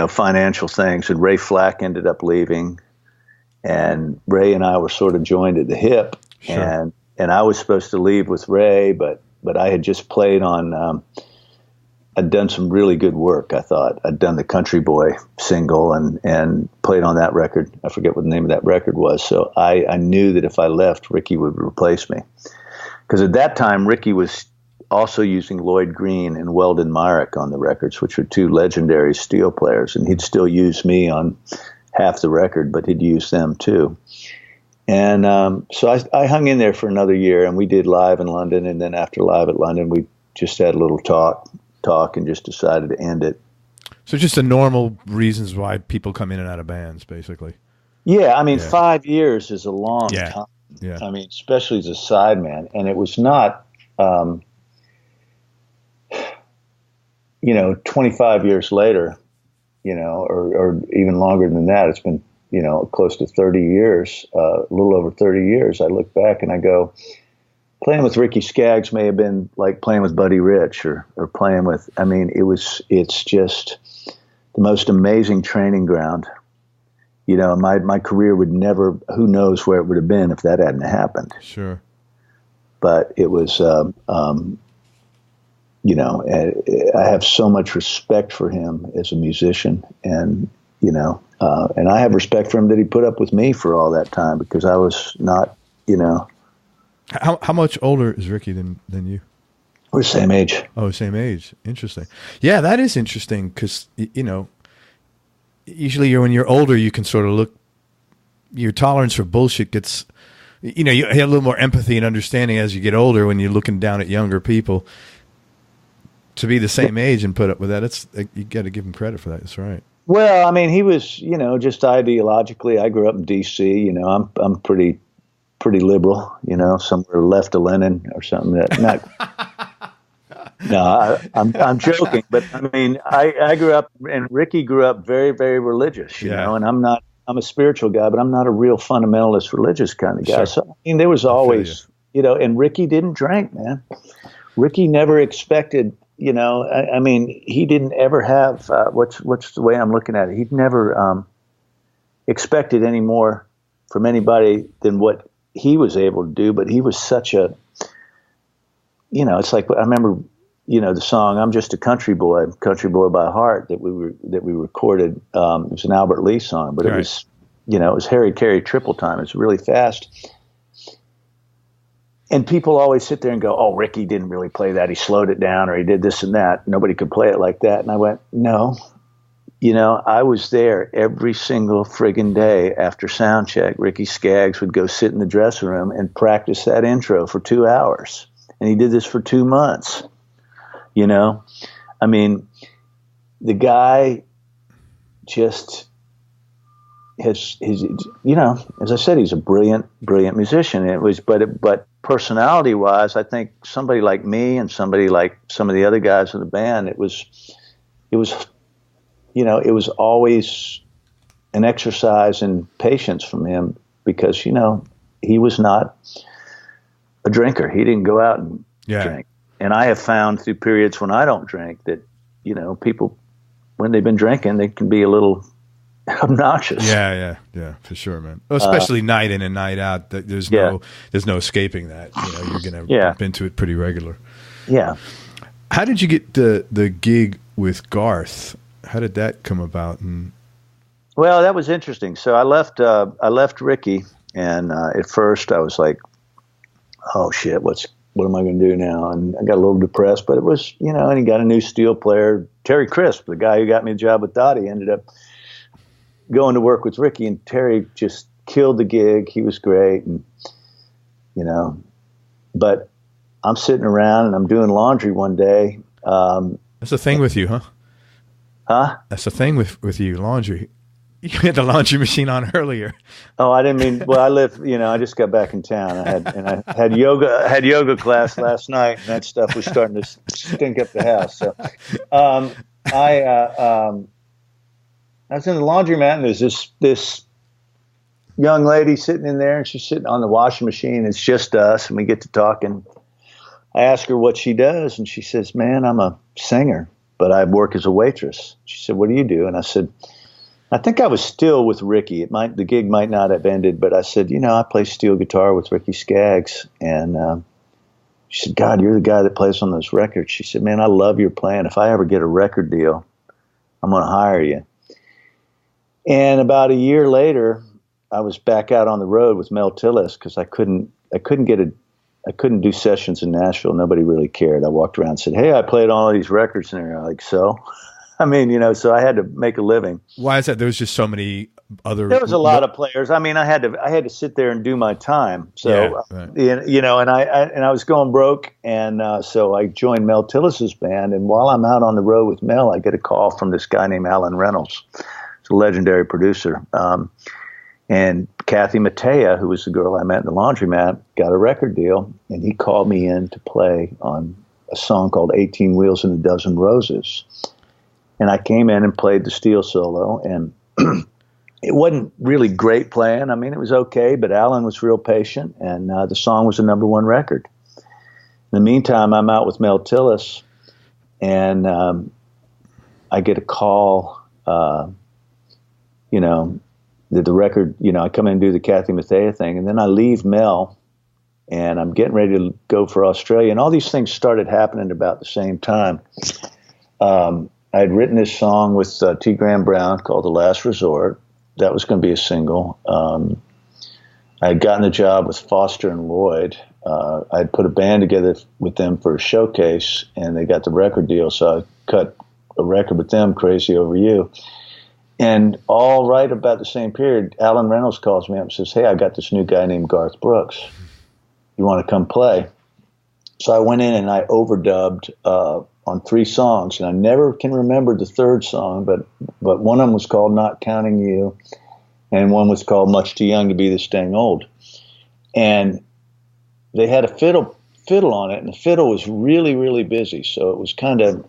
financial things, and Ray Flack ended up leaving, and Ray and I were sort of joined at the hip. Sure. and I was supposed to leave with Ray, but I had just played on. I'd done some really good work. I thought I'd done the Country Boy single and played on that record. I forget what the name of that record was. So I knew that if I left, Ricky would replace me. Because at that time, Ricky was also using Lloyd Green and Weldon Myrick on the records, which were two legendary steel players. And he'd still use me on half the record, but he'd use them too. And so I hung in there for another year, and we did Live in London. And then after Live at London, we just had a little talk and just decided to end it. So just the normal reasons why people come in and out of bands, basically. Yeah, I mean, 5 years is a long time. Yeah. I mean, especially as a sideman. And it was not, 25 years later, or even longer than that, it's been, close to 30 years, a little over 30 years. I look back and I go, playing with Ricky Skaggs may have been like playing with Buddy Rich or playing with, it's just the most amazing training ground. My career would never, who knows where it would have been if that hadn't happened. Sure. But it was, I have so much respect for him as a musician, and I have respect for him that he put up with me for all that time, because I was not, How much older is Ricky than you? We're the same age. Oh, same age. Interesting. Yeah, that is interesting, because, usually when you're older, you can sort of look, your tolerance for bullshit gets, you have a little more empathy and understanding as you get older when you're looking down at younger people. To be the same age and put up with that, you got to give him credit for that. That's right. Well, I mean, he was, just ideologically, I grew up in D.C., I'm pretty liberal, somewhere left of Lenin or something. I'm joking, but I mean, I grew up, and Ricky grew up very, very religious, you know, and I'm a spiritual guy, but I'm not a real fundamentalist religious kind of guy. Sure. So, I mean, there was always, and Ricky didn't drink, man. Ricky never expected, I mean, he didn't ever have, what's the way I'm looking at it? He'd never expected any more from anybody than what he was able to do, but he was such a, it's like, I remember, the song "I'm Just a Country Boy by Heart" that we recorded. It was an Albert Lee song, but it was, it was Harry Carey triple time. It's really fast. And people always sit there and go, "Oh, Ricky didn't really play that. He slowed it down, or he did this and that. Nobody could play it like that." And I went, "No, I was there every single friggin' day after sound check. Ricky Skaggs would go sit in the dressing room and practice that intro for 2 hours. And he did this for 2 months. I mean, the guy just has his, as I said, he's a brilliant musician. It was, but personality wise, I think somebody like me and somebody like some of the other guys in the band, it was always an exercise in patience from him, because, he was not a drinker. He didn't go out and drink. And I have found through periods when I don't drink that, people, when they've been drinking, they can be a little obnoxious. Yeah, for sure, man. Especially night in and night out. There's no escaping that. You're going to bump into it pretty regular. Yeah. How did you get the gig with Garth? How did that come about? Well, that was interesting. So I left Ricky, and at first I was like, "Oh shit, what am I going to do now?" And I got a little depressed, but it was, and he got a new steel player, Terry Crisp, the guy who got me the job with Dottie, ended up going to work with Ricky, and Terry just killed the gig. He was great, and but I'm sitting around and I'm doing laundry one day. That's the thing with you, huh? Huh? That's the thing with you, laundry. You had the laundry machine on earlier. Oh, I didn't mean. Well, I just got back in town. I had yoga class last night, and that stuff was starting to stink up the house. So, I was in the laundromat, and there's this young lady sitting in there, and she's sitting on the washing machine. It's just us, and we get to talking. I ask her what she does, and she says, "Man, I'm a singer, but I work as a waitress." She said, "What do you do?" And I said, I think I was still with Ricky. The gig might not have ended, but I said, I play steel guitar with Ricky Skaggs. And she said, God, you're the guy that plays on those records. She said, man, I love your playing. If I ever get a record deal, I'm going to hire you. And about a year later, I was back out on the road with Mel Tillis because I couldn't do sessions in Nashville. Nobody really cared. I walked around and said, hey, I played all these records. And they're like, so? I mean, so I had to make a living. Why is that? There was just so many other. There was a lot of players. I mean, I had to sit there and do my time. So, right. And I was going broke. And so I joined Mel Tillis's band. And while I'm out on the road with Mel, I get a call from this guy named Alan Reynolds. He's a legendary producer. And Kathy Mattea, who was the girl I met in the laundromat, got a record deal. And he called me in to play on a song called 18 Wheels and a Dozen Roses. And I came in and played the steel solo, and it wasn't really great playing. I mean, it was okay, but Alan was real patient, and the song was a number 1 record. In the meantime, I'm out with Mel Tillis, and I get a call, that the record, I come in and do the Kathy Mattea thing, and then I leave Mel, and I'm getting ready to go for Australia, and all these things started happening about the same time. I had written this song with T. Graham Brown called The Last Resort. That was going to be a single. I had gotten a job with Foster and Lloyd. I had put a band together with them for a showcase, and they got the record deal, so I cut a record with them, Crazy Over You. And all right about the same period, Alan Reynolds calls me up and says, hey, I got this new guy named Garth Brooks. You want to come play? So I went in and I overdubbed on 3 songs, and I never can remember the third song, but one of them was called Not Counting You, and one was called Much Too Young to Be This Dang Old. And they had a fiddle on it, and the fiddle was really, really busy, so it was kind of,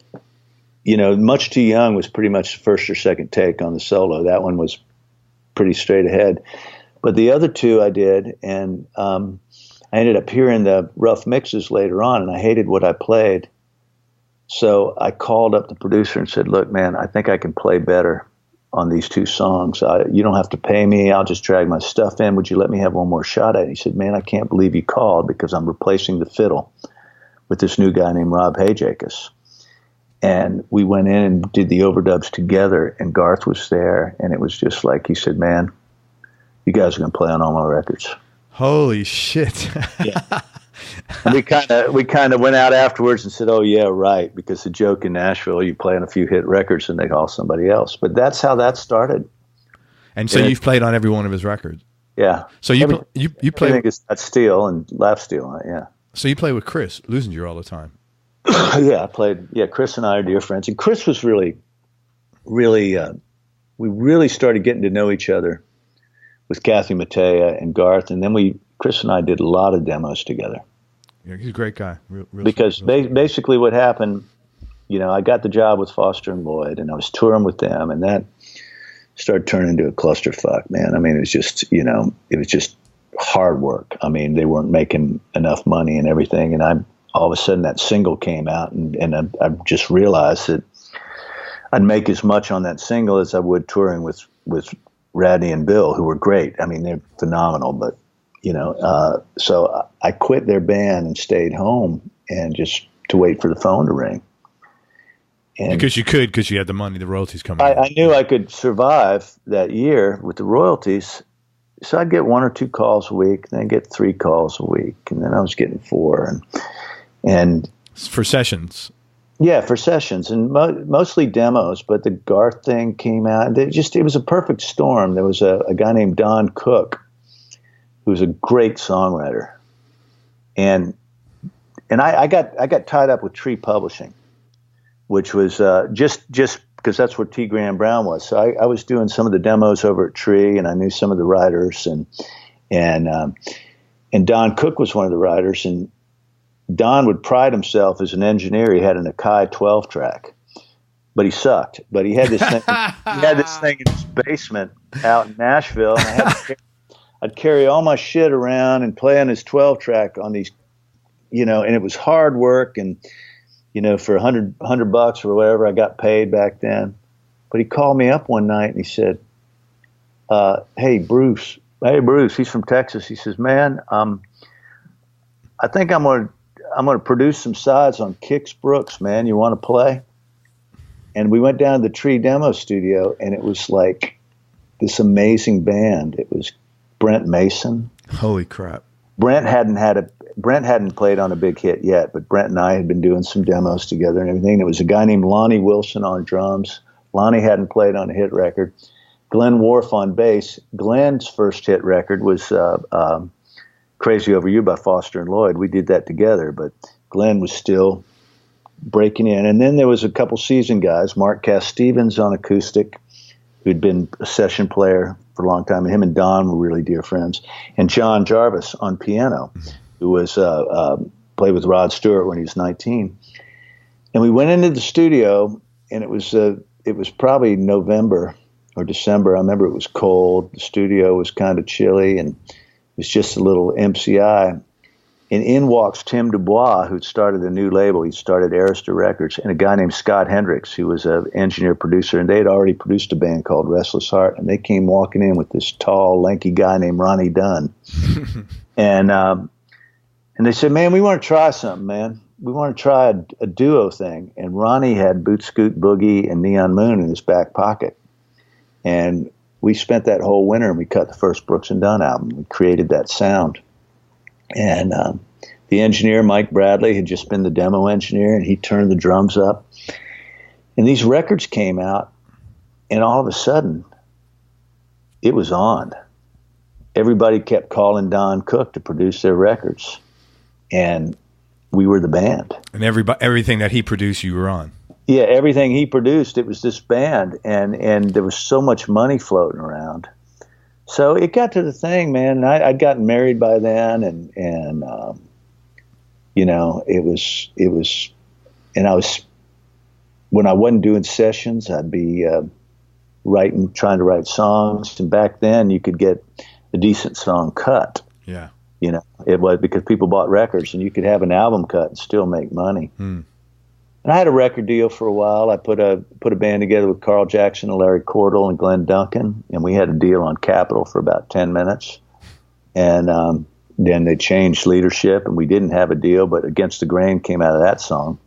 Much Too Young was pretty much the first or second take on the solo. That one was pretty straight ahead. But the other 2 I did, and I ended up hearing the rough mixes later on, and I hated what I played. So I called up the producer and said, look, man, I think I can play better on these 2 songs. You don't have to pay me. I'll just drag my stuff in. Would you let me have one more shot at it? He said, man, I can't believe you called because I'm replacing the fiddle with this new guy named Rob Hajakis. And we went in and did the overdubs together, and Garth was there. And it was just like, he said, man, you guys are going to play on all my records. Holy shit. Yeah. And we kind of went out afterwards and said, oh, yeah, right. Because the joke in Nashville, you play on a few hit records and they call somebody else. But that's how that started. And so you've played on every one of his records. Yeah. So you play. Everything is that steel and lap steel. Yeah. So you play with Chris Lusinger all the time. Yeah, I played. Yeah, Chris and I are dear friends. And Chris was really, really, we really started getting to know each other with Kathy Mattea and Garth. And then Chris and I did a lot of demos together. Yeah, he's a great guy. Because basically what happened, I got the job with Foster and Lloyd, and I was touring with them, and that started turning into a clusterfuck, man. I mean, it was just hard work. I mean, they weren't making enough money and everything, and all of a sudden that single came out, and I just realized that I'd make as much on that single as I would touring with Radney and Bill, who were great. I mean, they're phenomenal, but so I quit their band and stayed home and just to wait for the phone to ring. And because you had the money, the royalties coming in. I knew I could survive that year with the royalties. So I'd get 1 or 2 calls a week, then I'd get 3 calls a week, and then I was getting 4. And for sessions. Yeah, for sessions, and mostly demos, but the Garth thing came out. It was a perfect storm. There was a guy named Don Cook, who's a great songwriter, and I got tied up with Tree Publishing, which was just because that's where T. Graham Brown was. So I was doing some of the demos over at Tree, and I knew some of the writers, and Don Cook was one of the writers, and Don would pride himself as an engineer. He had an Akai 12-track, but he sucked. But he had this thing. He had this thing in his basement out in Nashville, and I'd carry all my shit around and play on his 12-track on these, and it was hard work. And, for $100 or whatever I got paid back then. But he called me up one night and he said, Hey, Bruce. He's from Texas. He says, man, I think I'm gonna produce some sides on Kix Brooks, man. You want to play? And we went down to the Tree demo studio, and it was like this amazing band. It was Brent Mason. Holy crap! Brent hadn't played on a big hit yet, but Brent and I had been doing some demos together and everything. There was a guy named Lonnie Wilson on drums. Lonnie hadn't played on a hit record. Glenn Worf on bass. Glenn's first hit record was Crazy Over You by Foster and Lloyd. We did that together, but Glenn was still breaking in. And then there was a couple seasoned guys, Mark Cass Stevens on acoustic, who'd been a session player for a long time, and him and Don were really dear friends, and John Jarvis on piano, who was played with Rod Stewart when he was 19. And we went into the studio, and it was probably November or December. I remember it was cold. The studio was kind of chilly, and it was just a little MCI. And in walks Tim Dubois, who'd started a new label. He started Arista Records, and a guy named Scott Hendricks, who was an engineer producer, and they had already produced a band called Restless Heart. And they came walking in with this tall, lanky guy named Ronnie Dunn, and they said, "Man, we want to try something, man. We want to try a duo thing." And Ronnie had Boot Scoot Boogie and Neon Moon in his back pocket, and we spent that whole winter and we cut the first Brooks and Dunn album. We created that sound. And the engineer, Mike Bradley, had just been the demo engineer, and he turned the drums up. And these records came out, and all of a sudden, it was on. Everybody kept calling Don Cook to produce their records, and we were the band. And everything that he produced, you were on. Yeah, everything he produced, it was this band, and there was so much money floating around. So it got to the thing, man. And I'd gotten married by then, and you know, it was, and I was, when I wasn't doing sessions, I'd be trying to write songs. And back then, you could get a decent song cut. Yeah, you know, it was because people bought records, and you could have an album cut and still make money. And I had a record deal for a while. I put a band together with Carl Jackson and Larry Cordell and Glenn Duncan, and we had a deal on Capitol for about 10 minutes. And then they changed leadership, and we didn't have a deal, but Against the Grain came out of that song.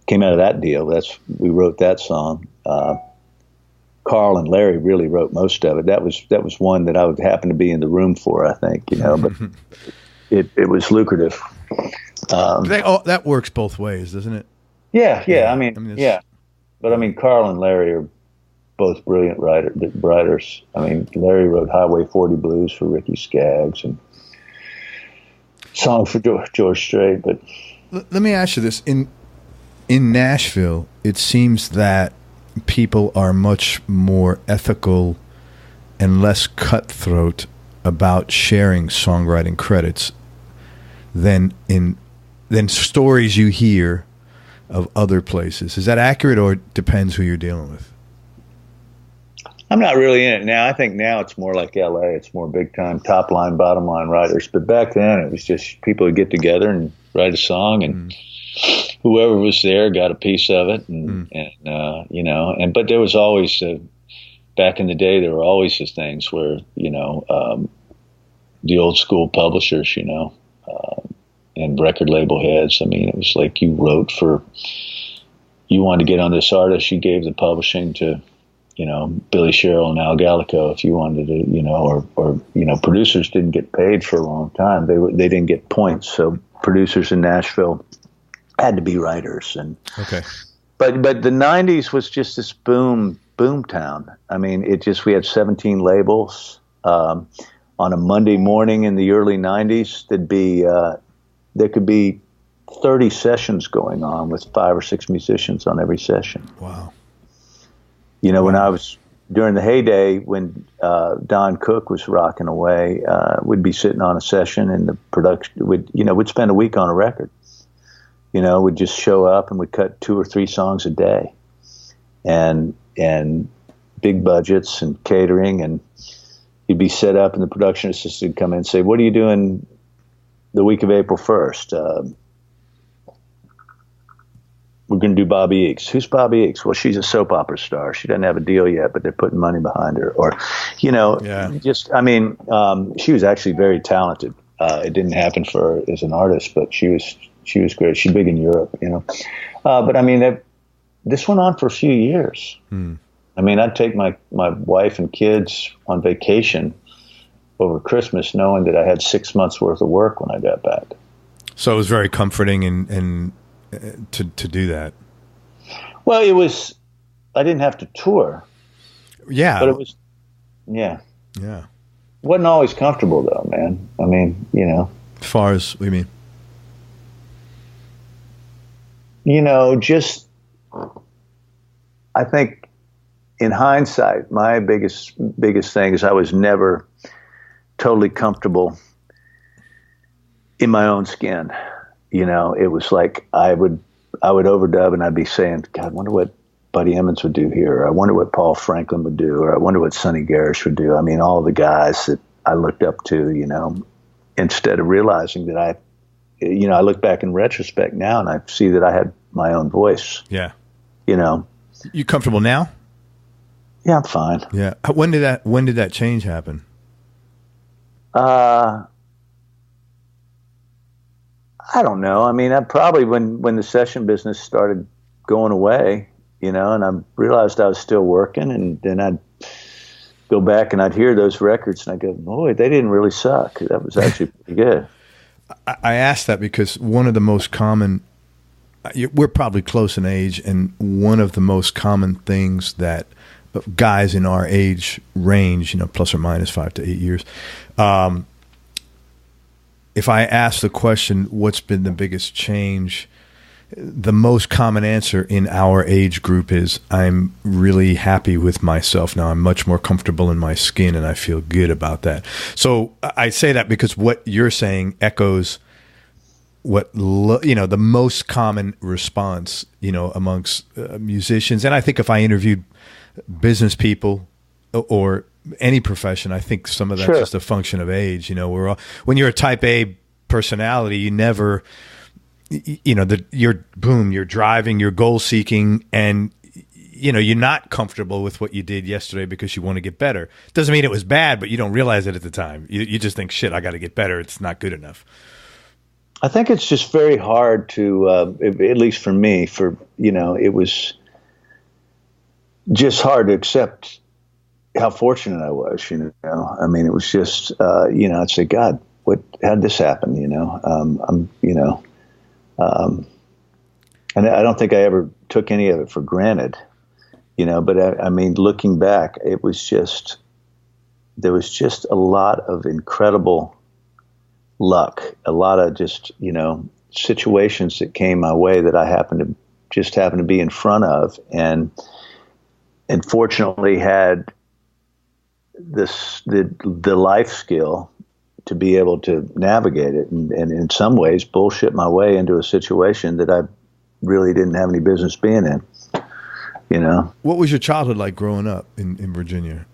Came out of that deal. We wrote that song. Carl and Larry really wrote most of it. That was one that I would happen to be in the room for, I think, you know, but it was lucrative. That works both ways, doesn't it? Yeah. I mean, yeah. But I mean, Carl and Larry are both brilliant writers. I mean, Larry wrote Highway 40 Blues for Ricky Skaggs and songs for George Strait. But let me ask you this: in Nashville, it seems that people are much more ethical and less cutthroat about sharing songwriting credits than stories you hear of other places. Is that accurate, or it depends who you're dealing with? I'm not really in it now. I think now it's more like LA. It's more big time, top line, bottom line writers. But back then it was just people would get together and write a song, and whoever was there got a piece of it. And you know, but there was always, back in the day, there were always these things where, you know, the old school publishers, you know, and record label heads. I mean, it was like you wanted to get on this artist, you gave the publishing to, you know, Billy Sherrill and Al Gallico. If you wanted to, you know, or you know, producers didn't get paid for a long time. They didn't get points. So producers in Nashville had to be writers. And okay, but the '90s was just this boom town. I mean, we had 17 labels. On a Monday morning in the early '90s, there could be 30 sessions going on with 5 or 6 musicians on every session. Wow. You know, when I was during the heyday, when Don Cook was rocking away, we'd be sitting on a session, and the production we'd spend a week on a record. You know, we'd just show up and we'd cut 2 or 3 songs a day, and big budgets and catering, and you'd be set up, and the production assistant would come in and say, "What are you doing the week of April 1st? we're going to do Bobby Eakes. Who's Bobby Eakes? Well, she's a soap opera star. She doesn't have a deal yet, but they're putting money behind her. Or, she was actually very talented. It didn't happen for her as an artist, but she was great. She's big in Europe, but this went on for a few years. I'd take my wife and kids on vacation over Christmas, knowing that I had 6 months worth of work when I got back. So it was very comforting and to do that. Well, I didn't have to tour. Yeah. But it was, yeah. Yeah. Wasn't always comfortable though, man. As far as, what do you mean? I think in hindsight, my biggest thing is I was never totally comfortable in my own skin. It was like I would overdub and I'd be saying, God, I wonder what Buddy Emmons would do here. Or I wonder what Paul Franklin would do. Or I wonder what Sonny Garish would do. All the guys that I looked up to, instead of realizing that I look back in retrospect now and I see that I had my own voice. Yeah. You comfortable now? Yeah, I'm fine. Yeah. When did that change happen? I don't know. I probably when the session business started going away, and I realized I was still working, and then I'd go back and I'd hear those records and I'd go, boy, they didn't really suck. That was actually pretty good. I asked that because one of the most common, we're probably close in age, and one of the most common things that guys in our age range, plus or minus 5 to 8 years, if I ask the question, what's been the biggest change, the most common answer in our age group is, I'm really happy with myself now. I'm much more comfortable in my skin, and I feel good about that. So I say that because what you're saying echoes what, the most common response, amongst musicians. And I think if I interviewed business people or any profession, I think some of that's just a function of age. When you're a type A personality, you never, you're driving, you're goal seeking, and you're not comfortable with what you did yesterday because you want to get better. Doesn't mean it was bad, but you don't realize it at the time. You just think, shit, I got to get better. It's not good enough. I think it's just very hard to, at least for me, it was just hard to accept how fortunate I was, it was just, I'd say, God, how'd this happen? And I don't think I ever took any of it for granted, but looking back, there was just a lot of incredible luck, a lot of just, situations that came my way that I happened to be in front of, and fortunately had the life skill to be able to navigate it, and in some ways bullshit my way into a situation that I really didn't have any business being in. What was your childhood like growing up in Virginia?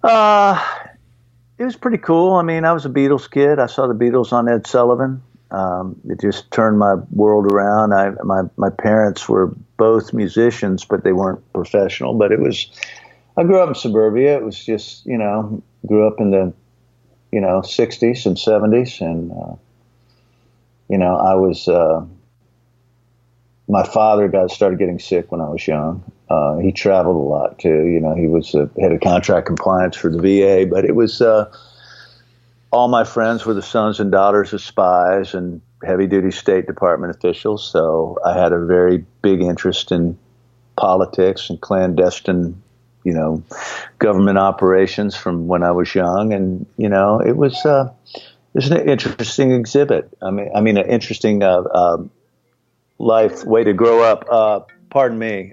It was pretty cool. I was a Beatles kid. I saw the Beatles on Ed Sullivan. It just turned my world around. My parents were both musicians, but they weren't professional. But I grew up in suburbia. It was just, grew up in the, 60s and 70s. And, I was, my father started getting sick when I was young. He traveled a lot too. He was head of contract compliance for the VA, but it was, all my friends were the sons and daughters of spies and heavy duty State Department officials. So I had a very big interest in politics and clandestine, government operations from when I was young. And, it was an interesting exhibit. An interesting, life way to grow up. Pardon me.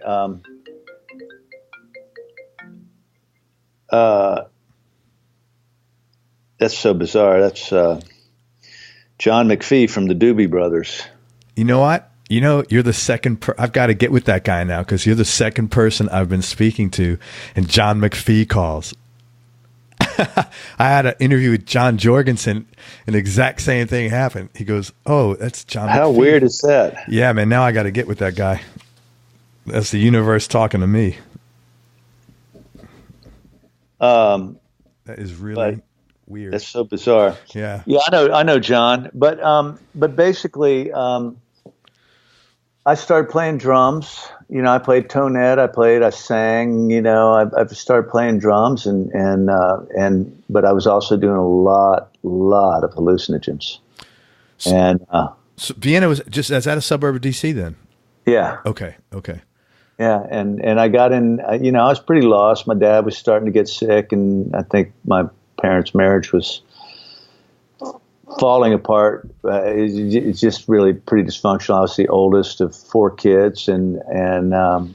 That's so bizarre. That's John McPhee from the Doobie Brothers. You know what? You're the second. I've got to get with that guy now because you're the second person I've been speaking to, and John McPhee calls. I had an interview with John Jorgensen, and the exact same thing happened. He goes, "Oh, that's John." How McPhee. Weird is that? Yeah, man. Now I got to get with that guy. That's the universe talking to me. That is really weird. That's so bizarre. Yeah. Yeah, I know John, but basically, I started playing drums. You know, I played tonette. I sang. You know, I started playing drums, but I was also doing a lot of hallucinogens. So Vienna is that a suburb of DC then? Yeah. Okay. Yeah, and I got in. You know, I was pretty lost. My dad was starting to get sick, and I think my parents' marriage was falling apart. It's just really pretty dysfunctional. I was the oldest of 4 kids, and I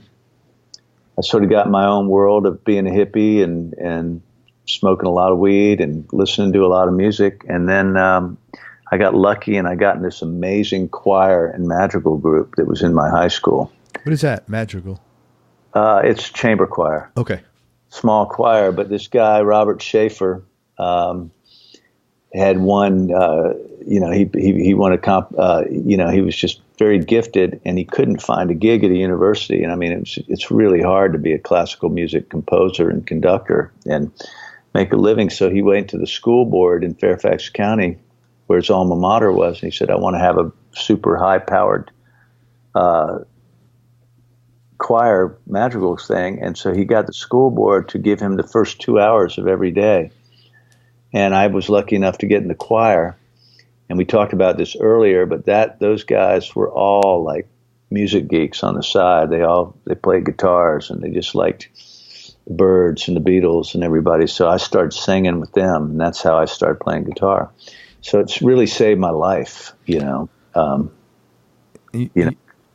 sort of got in my own world of being a hippie and smoking a lot of weed and listening to a lot of music. And then I got lucky, and I got in this amazing choir and madrigal group that was in my high school. What is that, madrigal? It's chamber choir. Okay. Small choir, but this guy, Robert Schaefer, had won, he won a comp, he was just very gifted, and he couldn't find a gig at a university. And I mean, it's really hard to be a classical music composer and conductor and make a living. So he went to the school board in Fairfax County, where his alma mater was, and he said, I want to have a super high-powered choir madrigals thing. And so he got the school board to give him the first 2 hours of every day. And I was lucky enough to get in the choir. And we talked about this earlier, but those guys were all like music geeks on the side. They played guitars, and they just liked the Byrds and the Beatles and everybody. So I started singing with them, and that's how I started playing guitar. So it's really saved my life, you know.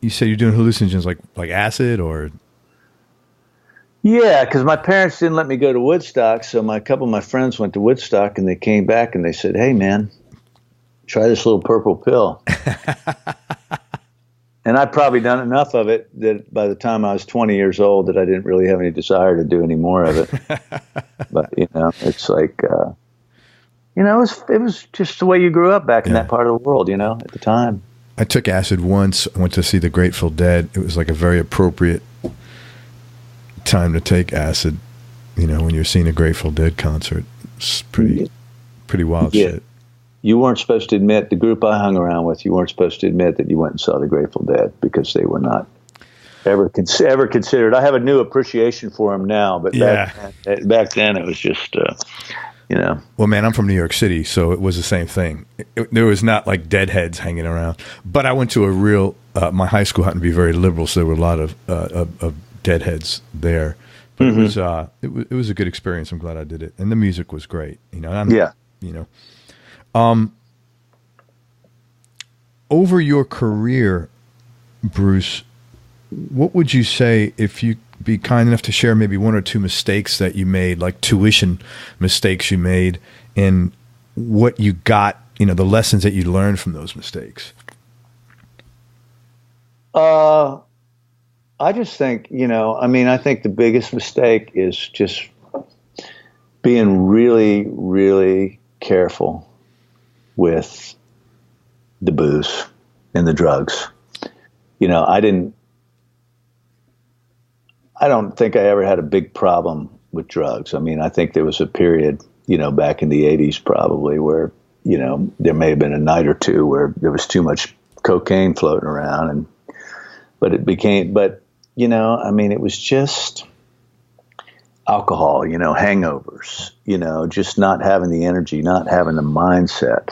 You said you're doing hallucinogens like acid or? Yeah, because my parents didn't let me go to Woodstock, so a couple of my friends went to Woodstock, and they came back and they said, "Hey, man, try this little purple pill." And I'd probably done enough of it that by the time I was 20 years old, that I didn't really have any desire to do any more of it. But it's like, it was just the way you grew up back in that part of the world, at the time. I took acid once. I went to see the Grateful Dead. It was like a very appropriate time to take acid, when you're seeing a Grateful Dead concert. It's pretty wild shit. You weren't supposed to admit, the group I hung around with, you weren't supposed to admit that you went and saw the Grateful Dead, because they were not ever considered. I have a new appreciation for them now, but back then it was just, Well, man, I'm from New York City, so it was the same thing. There was not like deadheads hanging around. But I went to a real, my high school happened to be very liberal, so there were a lot of deadheads there. But it was a good experience. I'm glad I did it. And the music was great. Over your career, Bruce, what would you say, if you be kind enough to share maybe one or two mistakes that you made, like tuition mistakes you made, and what you got, the lessons that you learned from those mistakes? I just think, I think the biggest mistake is just being really, really careful with the booze and the drugs. I don't think I ever had a big problem with drugs. I mean, I think there was a period, back in the 80s probably, where, there may have been a night or two where there was too much cocaine floating around, it was just alcohol, hangovers, just not having the energy, not having the mindset,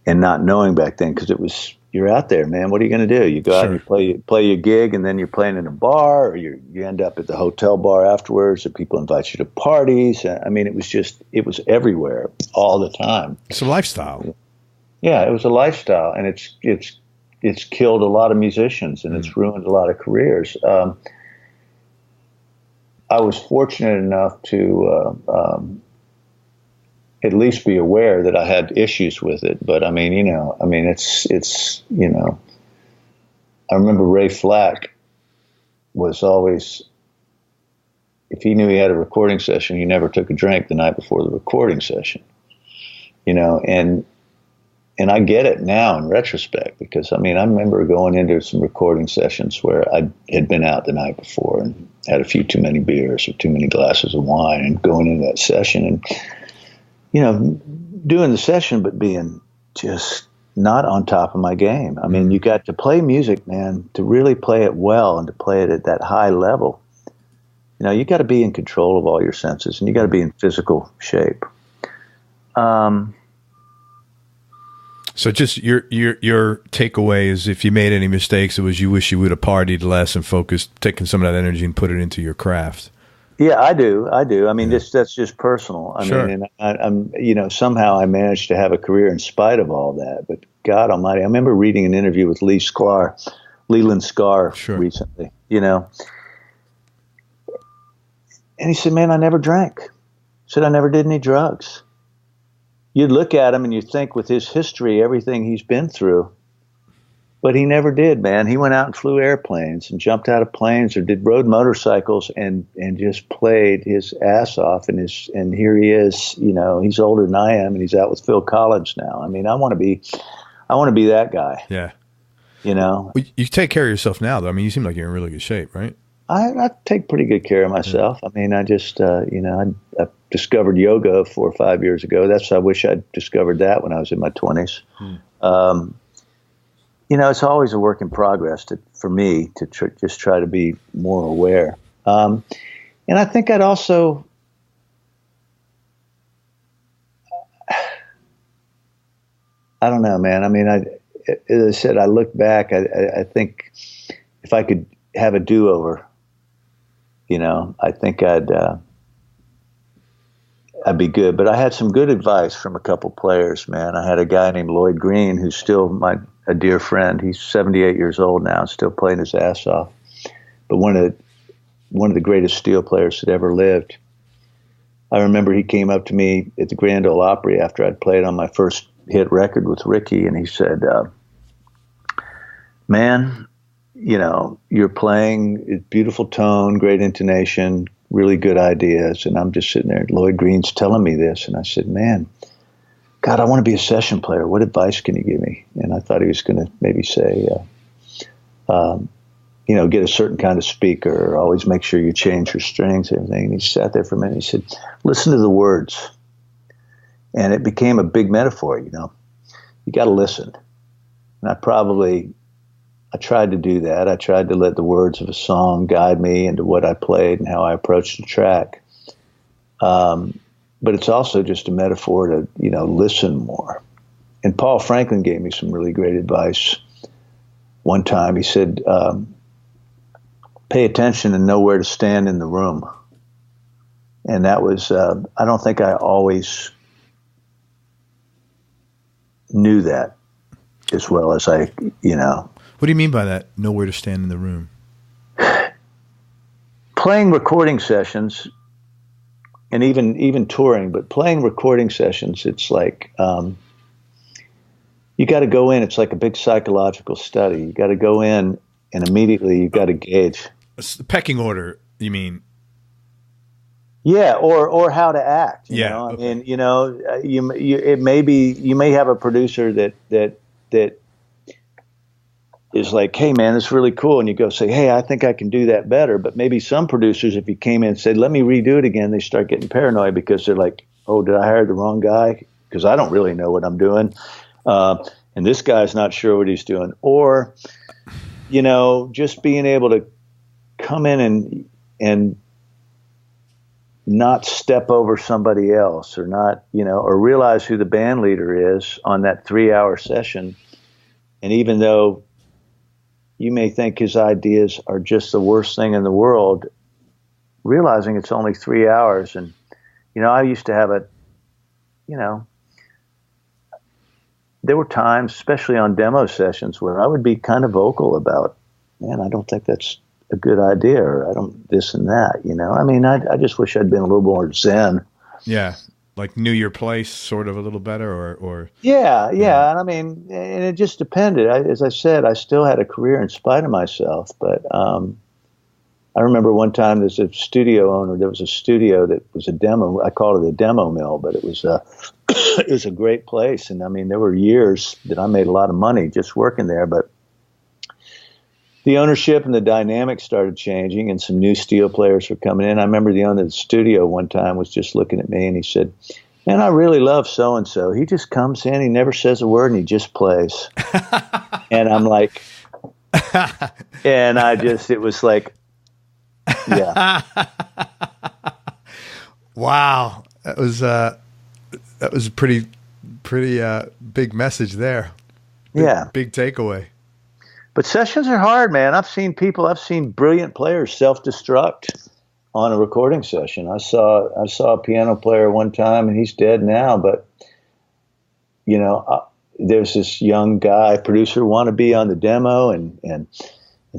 and not knowing back then, because you're out there, man. What are you going to do? You go out and you play your gig, and then you're playing in a bar, or you end up at the hotel bar afterwards, or people invite you to parties. I mean, it was everywhere all the time. It's a lifestyle. Yeah, it was a lifestyle, and it's killed a lot of musicians, and it's ruined a lot of careers. I was fortunate enough to at least be aware that I had issues with it. But I remember Ray Flack was always if he knew he had a recording session, he never took a drink the night before the recording session, and I get it now in retrospect, because I remember going into some recording sessions where I had been out the night before and had a few too many beers or too many glasses of wine, and going into that session and, doing the session, but being just not on top of my game. You got to play music, man, to really play it well and to play it at that high level. You got to be in control of all your senses, and you got to be in physical shape. So just your takeaway is, if you made any mistakes, it was you wish you would have partied less and focused, taking some of that energy and put it into your craft. Yeah, I do. That's just personal. Somehow I managed to have a career in spite of all that. But God Almighty, I remember reading an interview with Leland Sklar recently. And he said, "Man, I never drank." He said, "I never did any drugs." You'd look at him and you think, with his history, everything he's been through, but he never did, man. He went out and flew airplanes and jumped out of planes or rode motorcycles and just played his ass off. And here he is, he's older than I am, and he's out with Phil Collins now. I want to be that guy. Yeah. Well, you take care of yourself now, though. You seem like you're in really good shape, right? I take pretty good care of myself. I just, I discovered yoga 4 or 5 years ago. I wish I'd discovered that when I was in my 20s. It's always a work in progress for me to just try to be more aware. And I think I'd also, I don't know, man. As I said, I look back, I think if I could have a do-over, I think I'd be good. But I had some good advice from a couple players, man. I had a guy named Lloyd Green, who's still a dear friend. He's 78 years old now, still playing his ass off. But one of the greatest steel players that ever lived. I remember he came up to me at the Grand Ole Opry after I'd played on my first hit record with Ricky, and he said, "Man, you're playing beautiful tone, great intonation, really good ideas." And I'm just sitting there, Lloyd Green's telling me this. And I said, "Man, God, I want to be a session player. What advice can you give me?" And I thought he was going to maybe say, get a certain kind of speaker, or always make sure you change your strings and everything. And he sat there for a minute. He said, "Listen to the words." And it became a big metaphor, you got to listen. And I tried to do that. I tried to let the words of a song guide me into what I played and how I approached the track. But it's also just a metaphor to, listen more. And Paul Franklin gave me some really great advice. One time he said, "Pay attention and know where to stand in the room." And that was, I don't think I always knew that as well as I. What do you mean by that? Know where to stand in the room? Playing recording sessions, and even touring, but playing recording sessions, it's like you got to go in. It's like a big psychological study. You got to go in, and immediately you got to gauge. The pecking order, you mean? Yeah, or how to act. You know? Okay. You may have a producer that is like, "Hey man, this is really cool," and you go say, "Hey, I think I can do that better." But maybe some producers, if you came in and said, "Let me redo it again," they start getting paranoid because they're like, "Oh, did I hire the wrong guy? Because I don't really know what I'm doing, and this guy's not sure what he's doing." Or, just being able to come in and not step over somebody else, or not, or realize who the band leader is on that 3-hour session. And even though you may think his ideas are just the worst thing in the world, realizing it's only 3 hours. And, I used to have there were times, especially on demo sessions, where I would be kind of vocal about, "Man, I don't think that's a good idea," or "I don't this and that," I just wish I'd been a little more zen. Yeah. Like knew your place sort of a little better, or Yeah. And and it just depended. As I said, I still had a career in spite of myself, but I remember one time there's a studio owner. There was a studio that was a demo. I called it a demo mill, but it was it was a great place. And I mean, there were years that I made a lot of money just working there, but the ownership and the dynamics started changing, and some new steel players were coming in. I remember the owner of the studio one time was just looking at me, and he said, "Man, I really love so-and-so. He just comes in, he never says a word, and he just plays." And I'm like, and it was like, yeah. Wow. That was a pretty big message there. Big takeaway. But sessions are hard, man. I've seen brilliant players self-destruct on a recording session. I saw a piano player one time, and he's dead now, but there's this young guy, producer wannabe on the demo, and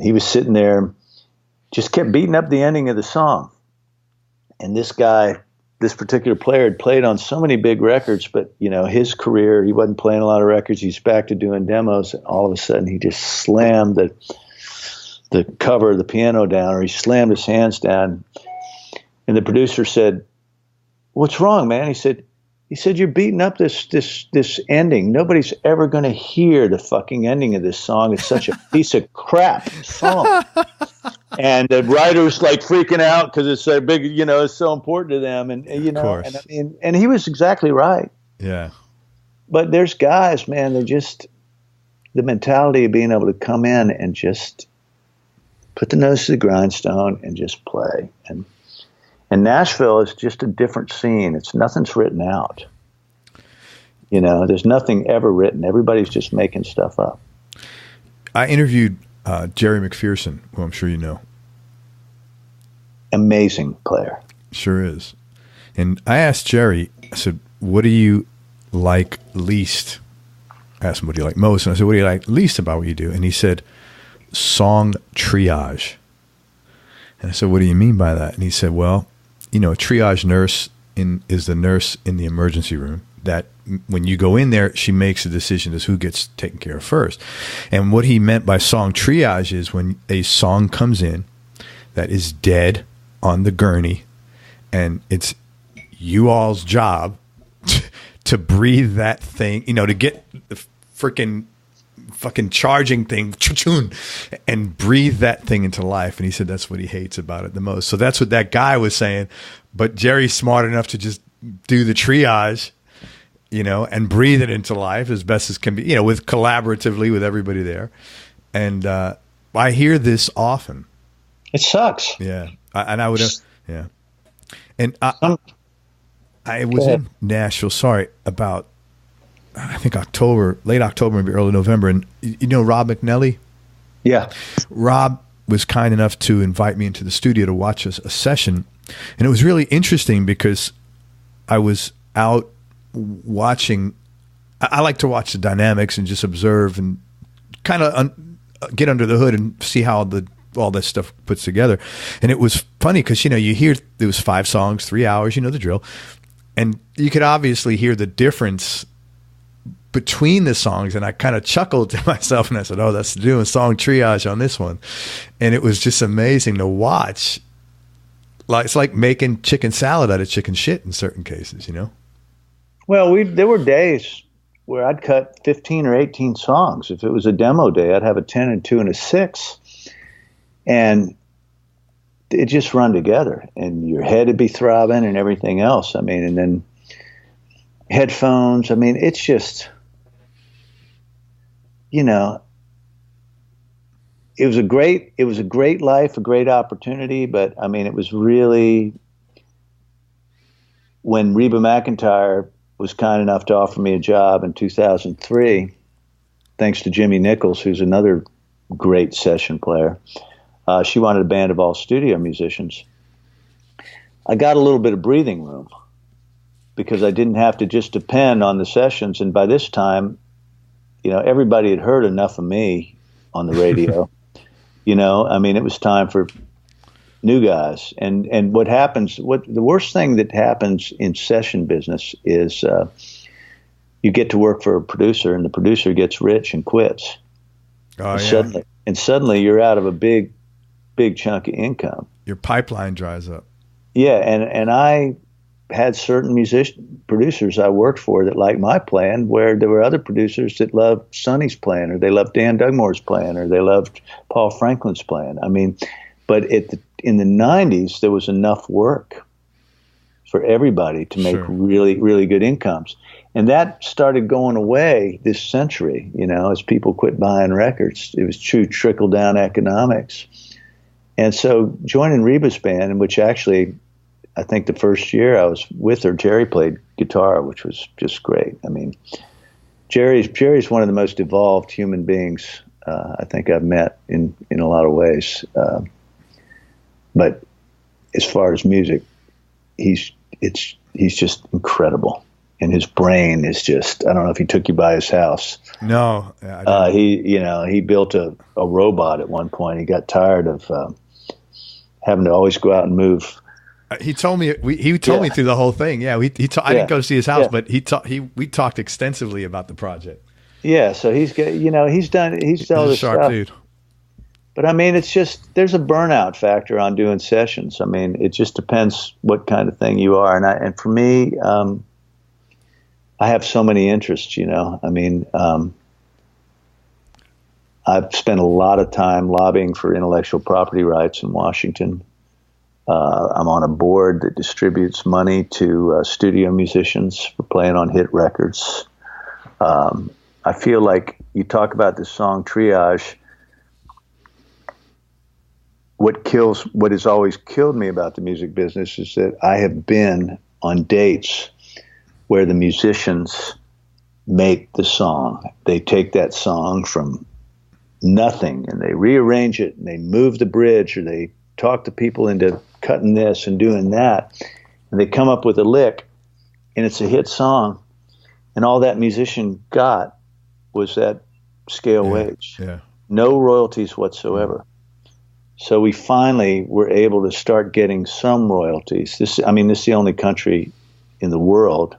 he was sitting there, just kept beating up the ending of the song. And this particular player had played on so many big records, but his career, he wasn't playing a lot of records. He's back to doing demos, and all of a sudden he just slammed the cover of the piano down, or he slammed his hands down. And the producer said, "What's wrong, man?" He said, "You're beating up this ending. Nobody's ever going to hear the fucking ending of this song. It's such a piece of crap song." And the writer's like freaking out because it's so big, it's so important to them. And and he was exactly right. Yeah. But there's guys, man, they're just the mentality of being able to come in and just put the nose to the grindstone and just play. And Nashville is just a different scene. Nothing's written out. There's nothing ever written. Everybody's just making stuff up. I interviewed Jerry McPherson, who I'm sure you know. Amazing player. Sure is. And I asked Jerry, I said, "What do you like least?" I asked him, "What do you like most?" And I said, "What do you like least about what you do?" And he said, "Song triage." And I said, "What do you mean by that?" And he said, "Well, a triage nurse is the nurse in the emergency room that when you go in there, she makes a decision as who gets taken care of first." And what he meant by song triage is when a song comes in that is dead on the gurney, and it's you all's job to breathe that thing, to get the fucking charging thing and breathe that thing into life. And he said that's what he hates about it the most. So that's what that guy was saying. But Jerry's smart enough to just do the triage, and breathe it into life as best as can be, with collaboratively with everybody there. And I hear this often. It sucks. Yeah. And I would have, yeah. And I was in Nashville, about, I think late October, maybe early November. And Rob McNally? Yeah. Rob was kind enough to invite me into the studio to watch a session. And it was really interesting because I was out watching. I like to watch the dynamics and just observe and kind of get under the hood and see how all this stuff puts together. And it was funny because, you hear there was 5 songs, 3 hours, the drill. And you could obviously hear the difference between the songs. And I kind of chuckled to myself and I said, "Oh, that's doing song triage on this one." And it was just amazing to watch. It's like making chicken salad out of chicken shit in certain cases, Well, there were days where I'd cut 15 or 18 songs. If it was a demo day, I'd have a 10 and 2 and a 6. And it just run together, and your head would be throbbing and everything else. I mean, and then headphones. I mean, it's just, it was a great life, a great opportunity. But I mean, it was really when Reba McEntire was kind enough to offer me a job in 2003, thanks to Jimmy Nichols, who's another great session player. She wanted a band of all studio musicians. I got a little bit of breathing room because I didn't have to just depend on the sessions. And by this time, everybody had heard enough of me on the radio. I mean, it was time for new guys. And the worst thing that happens in session business is you get to work for a producer, and the producer gets rich and quits. Oh, and suddenly you're out of a big big chunk of income. Your pipeline dries up. Yeah, and I had certain producers I worked for that liked my playing, where there were other producers that loved Sonny's playing, or they loved Dan Dugmore's playing, or they loved Paul Franklin's playing. I mean, but in the 90s, there was enough work for everybody to make really, really good incomes. And that started going away this century, as people quit buying records. It was true trickle-down economics. And so joining Reba's band, in which actually I think the first year I was with her, Jerry played guitar, which was just great. I mean, Jerry's one of the most evolved human beings I think I've met in a lot of ways. But as far as music, he's just incredible. And his brain is just, I don't know if he took you by his house. No. He built a robot at one point. He got tired of having to always go out and move. He told me me through the whole thing. Yeah, I didn't go to see his house, but we talked extensively about the project. Yeah, so he's done all this sharp stuff. Dude. But I mean, it's just there's a burnout factor on doing sessions. I mean, it just depends what kind of thing you are, and for me, I have so many interests. I mean, I've spent a lot of time lobbying for intellectual property rights in Washington. I'm on a board that distributes money to studio musicians for playing on hit records. I feel like you talk about this song Triage. What has always killed me about the music business is that I have been on dates where the musicians make the song. They take that song from nothing and they rearrange it and they move the bridge, or they talk to people into cutting this and doing that, and they come up with a lick, and it's a hit song, and all that musician got was that scale wage. Yeah. No royalties whatsoever. So we finally were able to start getting some royalties. This is the only country in the world,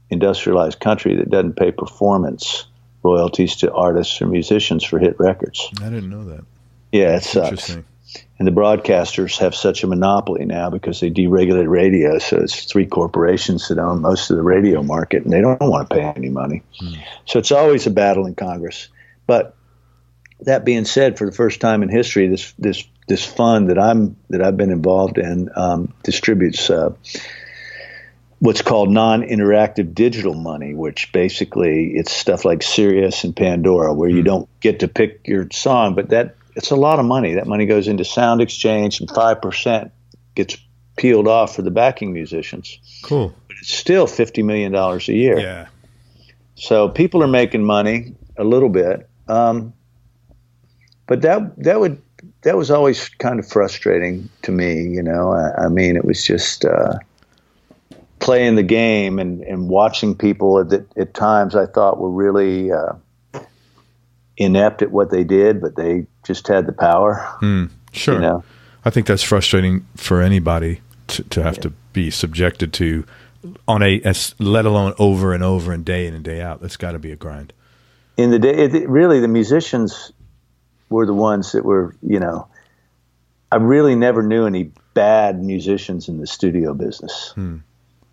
industrialized country, that doesn't pay performance royalties to artists or musicians for hit records. I didn't know that. Yeah, it sucks. Interesting. And the broadcasters have such a monopoly now because they deregulated radio, so it's three corporations that own most of the radio market, and they don't want to pay any money. So it's always a battle in Congress. But that being said, for the first time in history, this fund that I've been involved in distributes what's called non-interactive digital money, which basically it's stuff like Sirius and Pandora, where you don't get to pick your song, but it's a lot of money. That money goes into Sound Exchange, and 5% gets peeled off for the backing musicians. Cool. But it's still $50 million a year. Yeah. So people are making money a little bit. But that was always kind of frustrating to me, I mean, it was just playing the game and watching people that at times I thought were really inept at what they did, but they just had the power. Sure. I think that's frustrating for anybody to have to be subjected to let alone over and over and day in and day out. That's got to be a grind. In the day, really, the musicians were the ones that were, I really never knew any bad musicians in the studio business.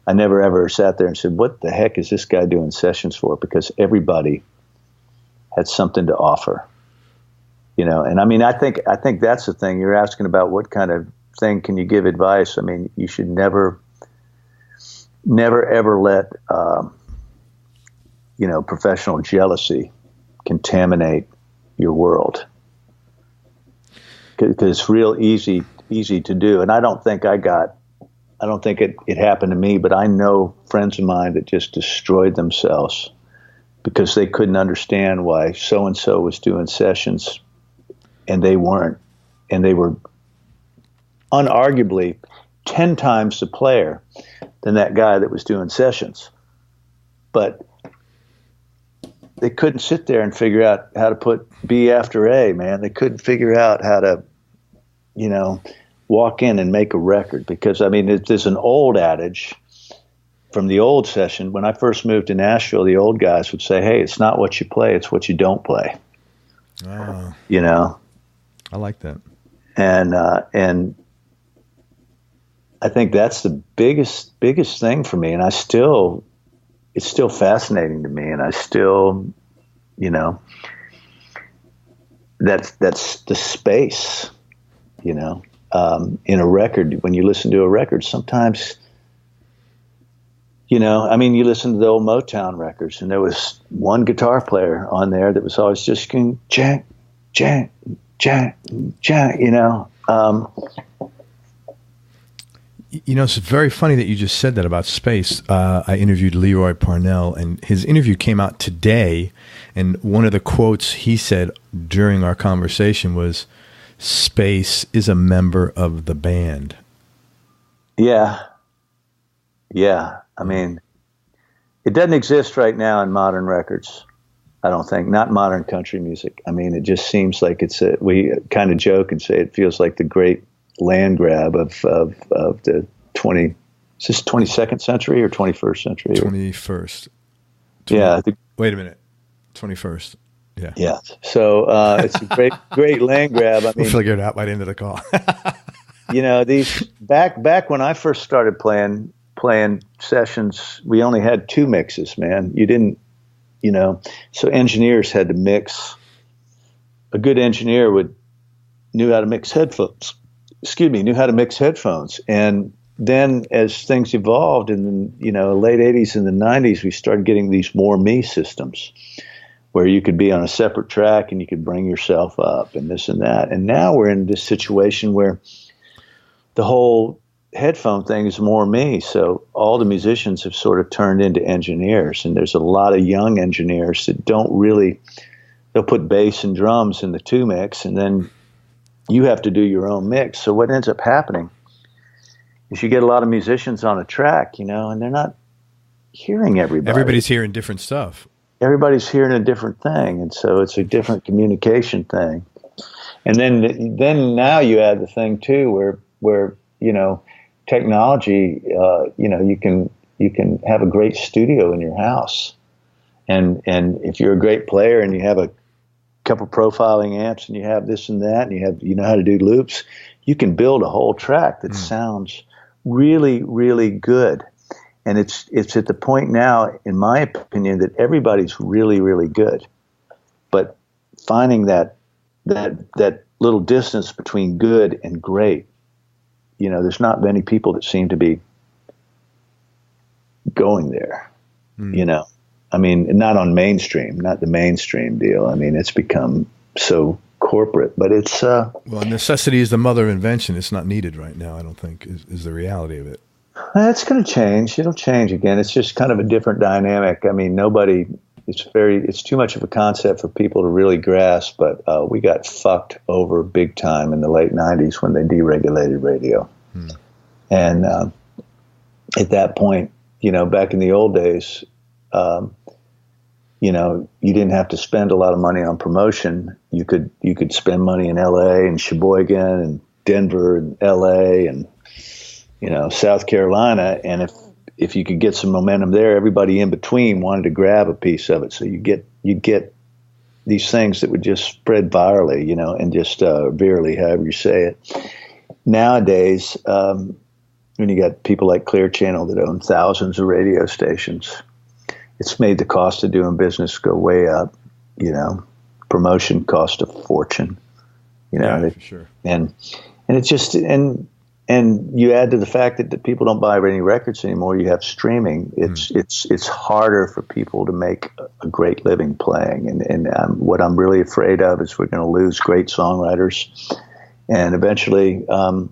I never ever sat there and said, what the heck is this guy doing sessions for? Because everybody had something to offer, and I mean, I think that's the thing you're asking about. What kind of thing can you give advice? I mean, you should never ever let, professional jealousy contaminate your world, because it's real easy to do. And I don't think it happened to me, but I know friends of mine that just destroyed themselves because they couldn't understand why so-and-so was doing sessions and they weren't. And they were unarguably 10 times the player than that guy that was doing sessions. But they couldn't sit there and figure out how to put B after A, man. They couldn't figure out how to, walk in and make a record. Because, I mean, there's an old adage from the old session. When I first moved to Nashville, the old guys would say, hey, it's not what you play, it's what you don't play. Oh. I like that. And I think that's the biggest thing for me. And it's still fascinating to me. And I still, that's the space, in a record. When you listen to a record, sometimes, you listen to the old Motown records, and there was one guitar player on there that was always just going, jack, jack, jack, jack, It's very funny that you just said that about space. I interviewed Leroy Parnell, and his interview came out today. And one of the quotes he said during our conversation was, "Space is a member of the band." Yeah. Yeah. I mean, it doesn't exist right now in modern records. I don't think, not modern country music. I mean, it just seems like we kind of joke and say it feels like the great land grab of the 22nd century or 21st century? 21st. Yeah. Wait a minute. 21st. Yeah. Yeah. So it's a great land grab. I mean, we'll figure it out by the end of the call. These back when I first started playing sessions, we only had 2 mixes, man. You didn't, so engineers had to mix. A good engineer knew how to mix headphones. Knew how to mix headphones. And then as things evolved in the, late 80s and the 90s, we started getting these more me systems where you could be on a separate track and you could bring yourself up and this and that. And now we're in this situation where the whole headphone thing is more me. So all the musicians have sort of turned into engineers, and there's a lot of young engineers that they'll put bass and drums in the 2 mix, and then you have to do your own mix. So what ends up happening is you get a lot of musicians on a track, and they're not hearing everybody. Everybody's hearing different stuff. Everybody's hearing a different thing, and so it's a different communication thing. And then now you add the thing too, where technology, you can have a great studio in your house, and if you're a great player and you have a couple profiling amps and you have this and that, and you know how to do loops, you can build a whole track that sounds really, really good. And it's at the point now, in my opinion, that everybody's really, really good, but finding that little distance between good and great, there's not many people that seem to be going there, I mean, not the mainstream deal. I mean, it's become so corporate, but it's... well, necessity is the mother of invention. It's not needed right now, I don't think, is the reality of it. It's going to change. It'll change again. It's just kind of a different dynamic. I mean, it's too much of a concept for people to really grasp, but we got fucked over big time in the late 90s when they deregulated radio. And at that point, back in the old days, you didn't have to spend a lot of money on promotion. You could spend money in LA and Sheboygan and Denver and LA and, South Carolina. And if you could get some momentum there, everybody in between wanted to grab a piece of it. So you'd get these things that would just spread virally, and just virally, however you say it. Nowadays, when you got people like Clear Channel that own thousands of radio stations, it's made the cost of doing business go way up. Promotion cost a fortune. For sure. And it's just and you add to the fact that people don't buy any records anymore. You have streaming. It's harder for people to make a great living playing. And what I'm really afraid of is we're going to lose great songwriters, and eventually the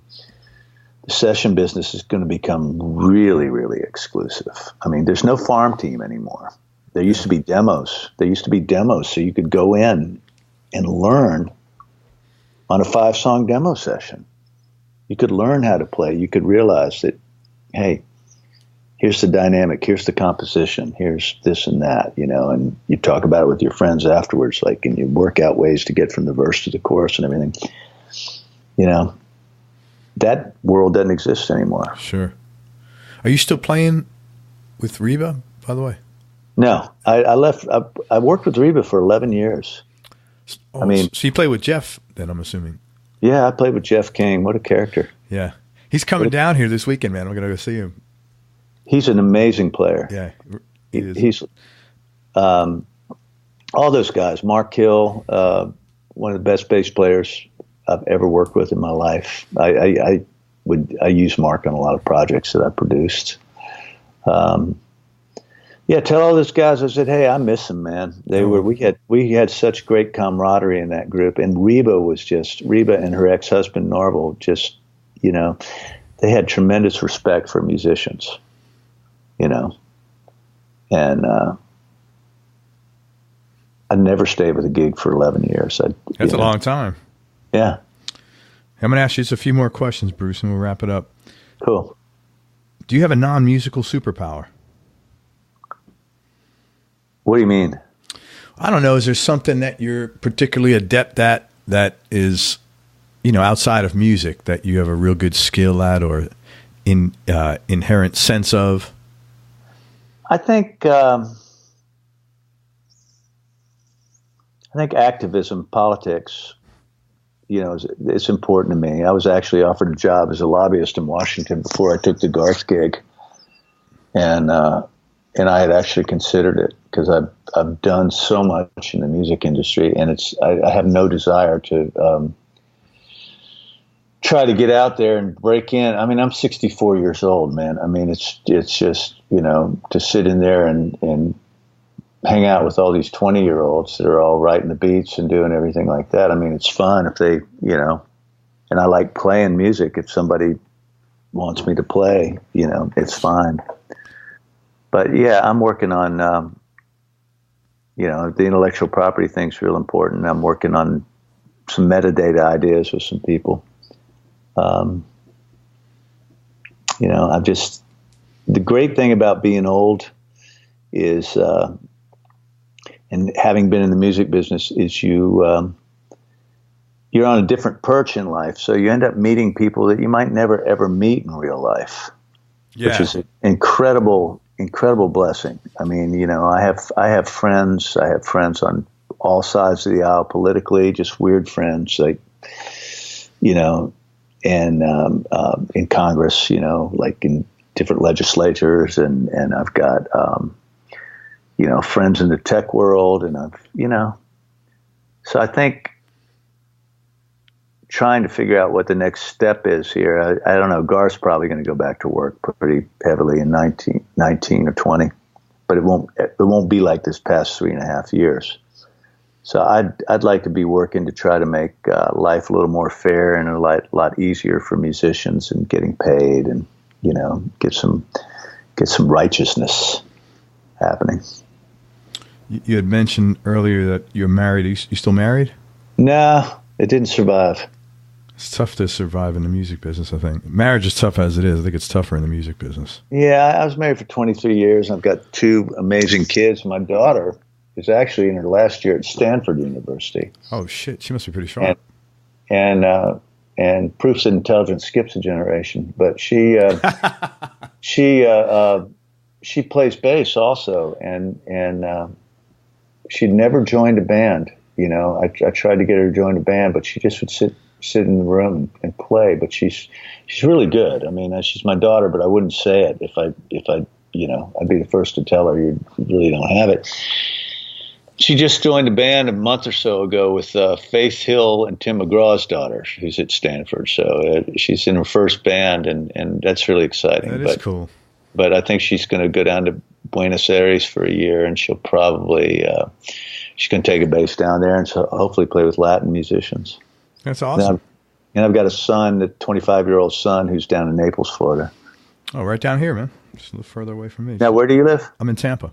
session business is going to become really, really exclusive. I mean, there's no farm team anymore. There used to be demos. So you could go in and learn on a 5-song demo session. You could learn how to play. You could realize that, hey, here's the dynamic, here's the composition, here's this and that, and you talk about it with your friends afterwards, and you work out ways to get from the verse to the chorus and everything. That world doesn't exist anymore. Sure. Are you still playing with Reba, by the way? No, I left. I worked with Reba for 11 years. So you play with Jeff then, I'm assuming. Yeah, I played with Jeff King. What a character. Yeah. He's coming down here this weekend, man. I'm going to go see him. He's an amazing player. Yeah. He's all those guys. Mark Hill, one of the best bass players I've ever worked with in my life. I use Mark on a lot of projects that I produced. Yeah, tell all those guys. I said, hey, I miss them, man. We had such great camaraderie in that group, and Reba and her ex-husband Norval they had tremendous respect for musicians, and I never stayed with a gig for 11 years. That's a long time. Yeah. I'm going to ask you just a few more questions, Bruce, and we'll wrap it up. Cool. Do you have a non-musical superpower? What do you mean? I don't know. Is there something that you're particularly adept at that is, outside of music that you have a real good skill at or inherent sense of? I think activism, politics, it's important to me. I was actually offered a job as a lobbyist in Washington before I took the Garth gig, and I had actually considered it because I've done so much in the music industry, and I have no desire to try to get out there and break in. I mean, I'm 64 years old, man. I mean, it's just to sit in there and hang out with all these 20-year-olds that are all writing the beats and doing everything like that. I mean, it's fun if they, and I like playing music. If somebody wants me to play, it's fine. But yeah, I'm working on, the intellectual property thing's real important. I'm working on some metadata ideas with some people. The great thing about being old is, and having been in the music business, is you're on a different perch in life. So you end up meeting people that you might never, ever meet in real life, which is an incredible blessing. I mean, I have friends on all sides of the aisle politically, just weird friends, like, and in Congress, like in different legislatures, and I've got, friends in the tech world, and so I think trying to figure out what the next step is here. I don't know. Garth's probably going to go back to work pretty heavily in 19 or 20, but it won't be like this past 3.5 years. So I'd like to be working to try to make life a little more fair and a lot easier for musicians, and getting paid, and get some righteousness happening. You had mentioned earlier that you're married. Are you still married? No, it didn't survive. It's tough to survive in the music business, I think. Marriage is tough as it is. I think it's tougher in the music business. Yeah, I was married for 23 years. I've got 2 amazing kids. My daughter is actually in her last year at Stanford University. Oh, shit. She must be pretty sharp. And proofs that intelligence skips a generation. But she plays bass also. And she'd never joined a band. I tried to get her to join a band, but she just would sit in the room and play. But she's really good. I mean, she's my daughter, but I wouldn't say it if I I'd be the first to tell her you really don't have it. She just joined a band a month or so ago with Faith Hill and Tim McGraw's daughter, who's at Stanford. So she's in her first band, and that's really exciting. That is cool. But I think she's going to go down to Buenos Aires for a year, and she'll probably she's going to take a bass down there, and so hopefully play with Latin musicians. That's awesome. And I've got a son, the 25-year-old son, who's down in Naples, Florida. Oh, right down here, man. Just a little further away from me. Now, where do you live? I'm in Tampa.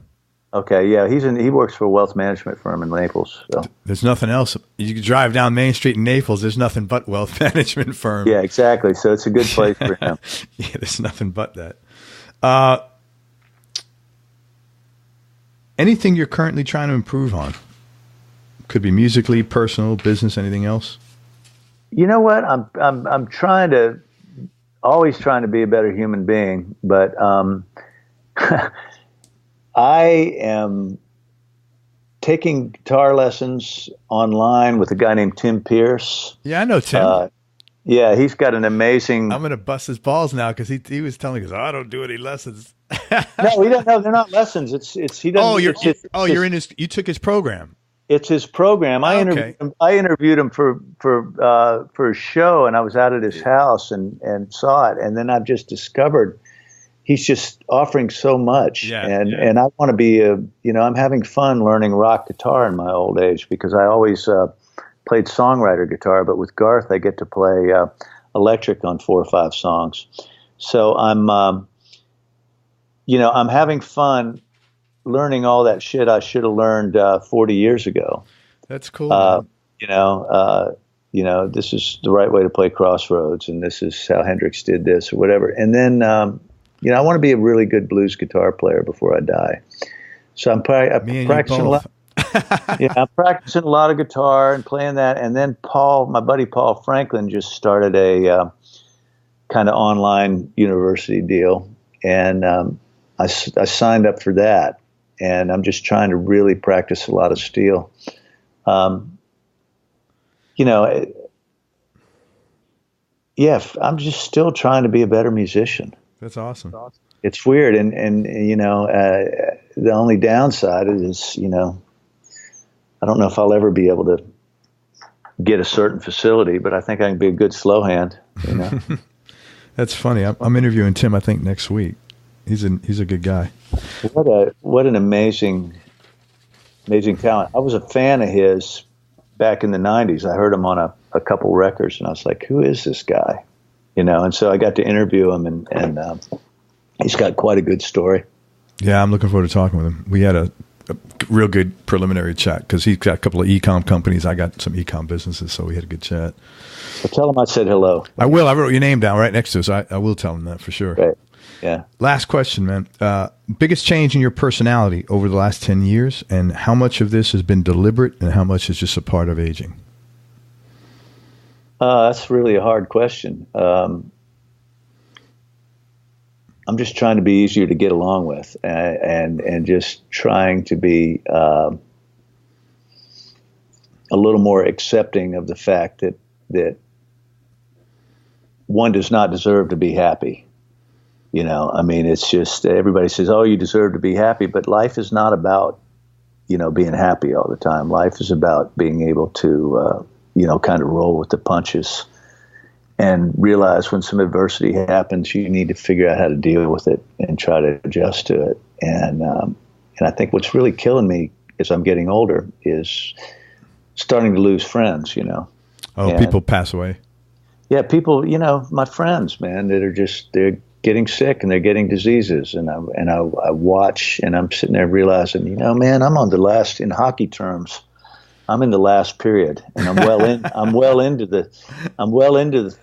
Okay, yeah, he works for a wealth management firm in Naples. So. There's nothing else. You can drive down Main Street in Naples. There's nothing but wealth management firm. Yeah, exactly. So it's a good place for him. Yeah, there's nothing but that. Anything you're currently trying to improve on? Could be musically, personal, business, anything else? You know what? I'm always trying to be a better human being, but I am taking guitar lessons online with a guy named Tim Pierce. Yeah, I know Tim. Yeah, he's got an amazing. I'm gonna bust his balls now because he was telling us, I don't do any lessons. No, we don't know. They're not lessons. It's he doesn't. Oh, you're in his. You took his program. It's his program. I interviewed him for a show, and I was out at his house and saw it, and then I've just discovered he's just offering so much, and I want to be I'm having fun learning rock guitar in my old age because I always played songwriter guitar, but with Garth I get to play electric on 4 or 5 songs. So I'm having fun learning all that shit I should have learned 40 years ago. That's cool. This is the right way to play Crossroads, and this is how Hendrix did this or whatever. And then, I want to be a really good blues guitar player before I die. So I'm practicing a lot. I'm practicing a lot of guitar and playing that. And then my buddy Paul Franklin just started a kind of online university deal. And I signed up for that. And I'm just trying to really practice a lot of steel. I'm just still trying to be a better musician. That's awesome. It's weird. And the only downside is, I don't know if I'll ever be able to get a certain facility, but I think I can be a good slow hand. That's funny. I'm interviewing Tim, I think, next week. He's a good guy. What an amazing talent. I was a fan of his back in the 90s. I heard him on a couple records, and I was like, who is this guy? And so I got to interview him, and he's got quite a good story. Yeah, I'm looking forward to talking with him. We had a real good preliminary chat because he's got a couple of e-com companies. I got some e-com businesses, so we had a good chat. Well, tell him I said hello. I will. I wrote your name down right next to us. I will tell him that for sure. Right. Yeah. Last question, man. Biggest change in your personality over the last 10 years, and how much of this has been deliberate and how much is just a part of aging? That's really a hard question. I'm just trying to be easier to get along with, and just trying to be a little more accepting of the fact that one does not deserve to be happy. It's just everybody says, "Oh, you deserve to be happy," but life is not about being happy all the time. Life is about being able to kind of roll with the punches. And realize when some adversity happens, you need to figure out how to deal with it and try to adjust to it. And I think what's really killing me as I'm getting older is starting to lose friends. People pass away. Yeah, people. My friends, man, that are they're getting sick and they're getting diseases. And I watch, and I'm sitting there realizing, man, I'm on the last, in hockey terms, I'm in the last period, and I'm well into the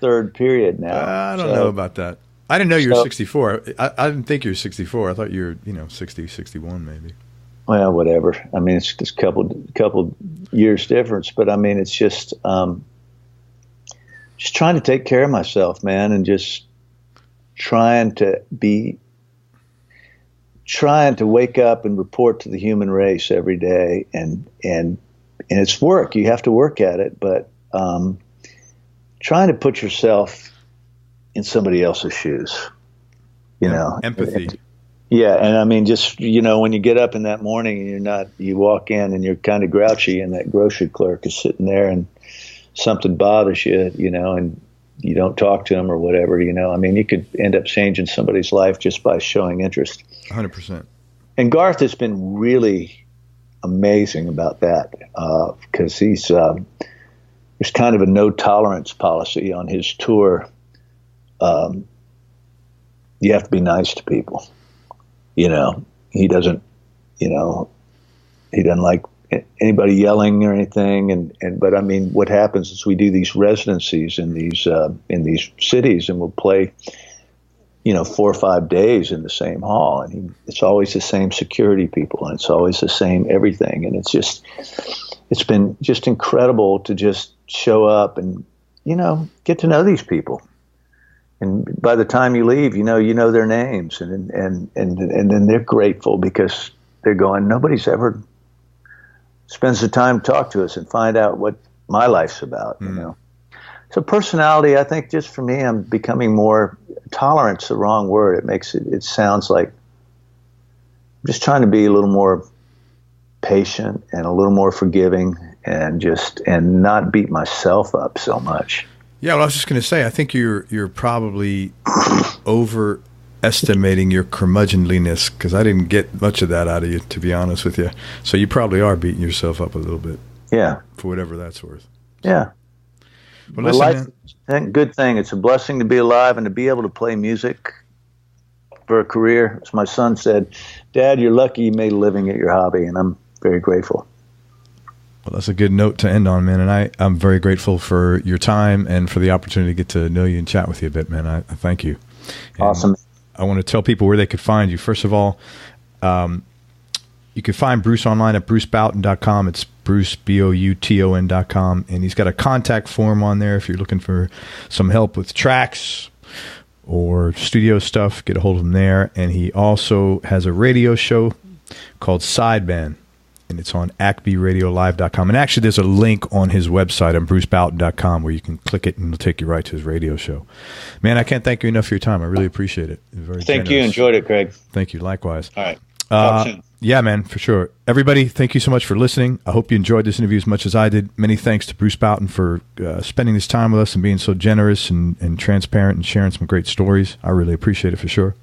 third period now. I don't know about that. I didn't know you were 64. I didn't think you were 64. I thought you were, 60, 61 maybe. Well, whatever. It's just a couple years difference, but it's just trying to take care of myself, man, and just trying to wake up and report to the human race every day, and it's work. You have to work at it, but trying to put yourself in somebody else's shoes, empathy. And just, when you get up in that morning and you walk in and you're kind of grouchy, and that grocery clerk is sitting there and something bothers you, and you don't talk to him or whatever, you could end up changing somebody's life just by showing interest. 100%. And Garth has been really amazing about that, because there's kind of a no tolerance policy on his tour. You have to be nice to people. He doesn't like anybody yelling or anything. But what happens is we do these residencies in these cities, and we'll play 4 or 5 days in the same hall, and it's always the same security people, and it's always the same everything. And it's been just incredible to just show up and, get to know these people. And by the time you leave, you know their names, and then they're grateful because they're going, nobody's ever spends the time to talk to us and find out what my life's about, So personality, I think just for me, I'm becoming more, tolerant's the wrong word. It makes it sounds like I'm just trying to be a little more patient and a little more forgiving and not beat myself up so much. Yeah, well, I was just going to say, I think you're probably overestimating your curmudgeonliness, because I didn't get much of that out of you, to be honest with you. So you probably are beating yourself up a little bit. Yeah. For whatever that's worth. Yeah. Well, listen, man. Good thing. It's a blessing to be alive and to be able to play music for a career. As my son said, Dad, you're lucky you made a living at your hobby, and I'm very grateful. Well, that's a good note to end on, man. And I'm very grateful for your time and for the opportunity to get to know you and chat with you a bit, man. I thank you. And awesome. I want to tell people where they could find you. First of all, you can find Bruce online at brucebouton.com. It's Bruce, BOUTON.com. And he's got a contact form on there if you're looking for some help with tracks or studio stuff. Get a hold of him there. And he also has a radio show called Sideband, and it's on acmeradiolive.com. And actually, there's a link on his website on brucebouton.com where you can click it, and it'll take you right to his radio show. Man, I can't thank you enough for your time. I really appreciate it. Very Thank generous. you. Enjoyed it, Craig. Thank you. Likewise. All right. Talk soon. Yeah, man, for sure. Everybody, thank you so much for listening. I hope you enjoyed this interview as much as I did. Many thanks to Bruce Bouton for spending this time with us and being so generous and transparent and sharing some great stories. I really appreciate it for sure.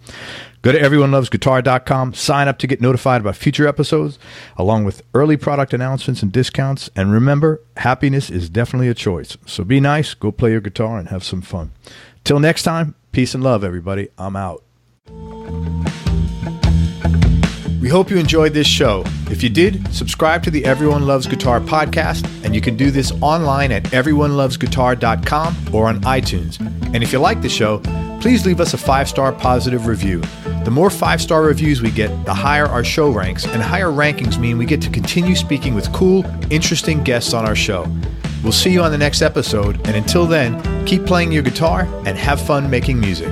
Go to everyonelovesguitar.com. Sign up to get notified about future episodes, along with early product announcements and discounts. And remember, happiness is definitely a choice. So be nice, go play your guitar, and have some fun. Till next time, peace and love, everybody. I'm out. We hope you enjoyed this show. If you did, subscribe to the Everyone Loves Guitar podcast, and you can do this online at everyonelovesguitar.com or on iTunes. And if you like the show, please leave us a 5-star positive review. The more 5-star reviews we get, the higher our show ranks, and higher rankings mean we get to continue speaking with cool, interesting guests on our show. We'll see you on the next episode, and until then, keep playing your guitar and have fun making music.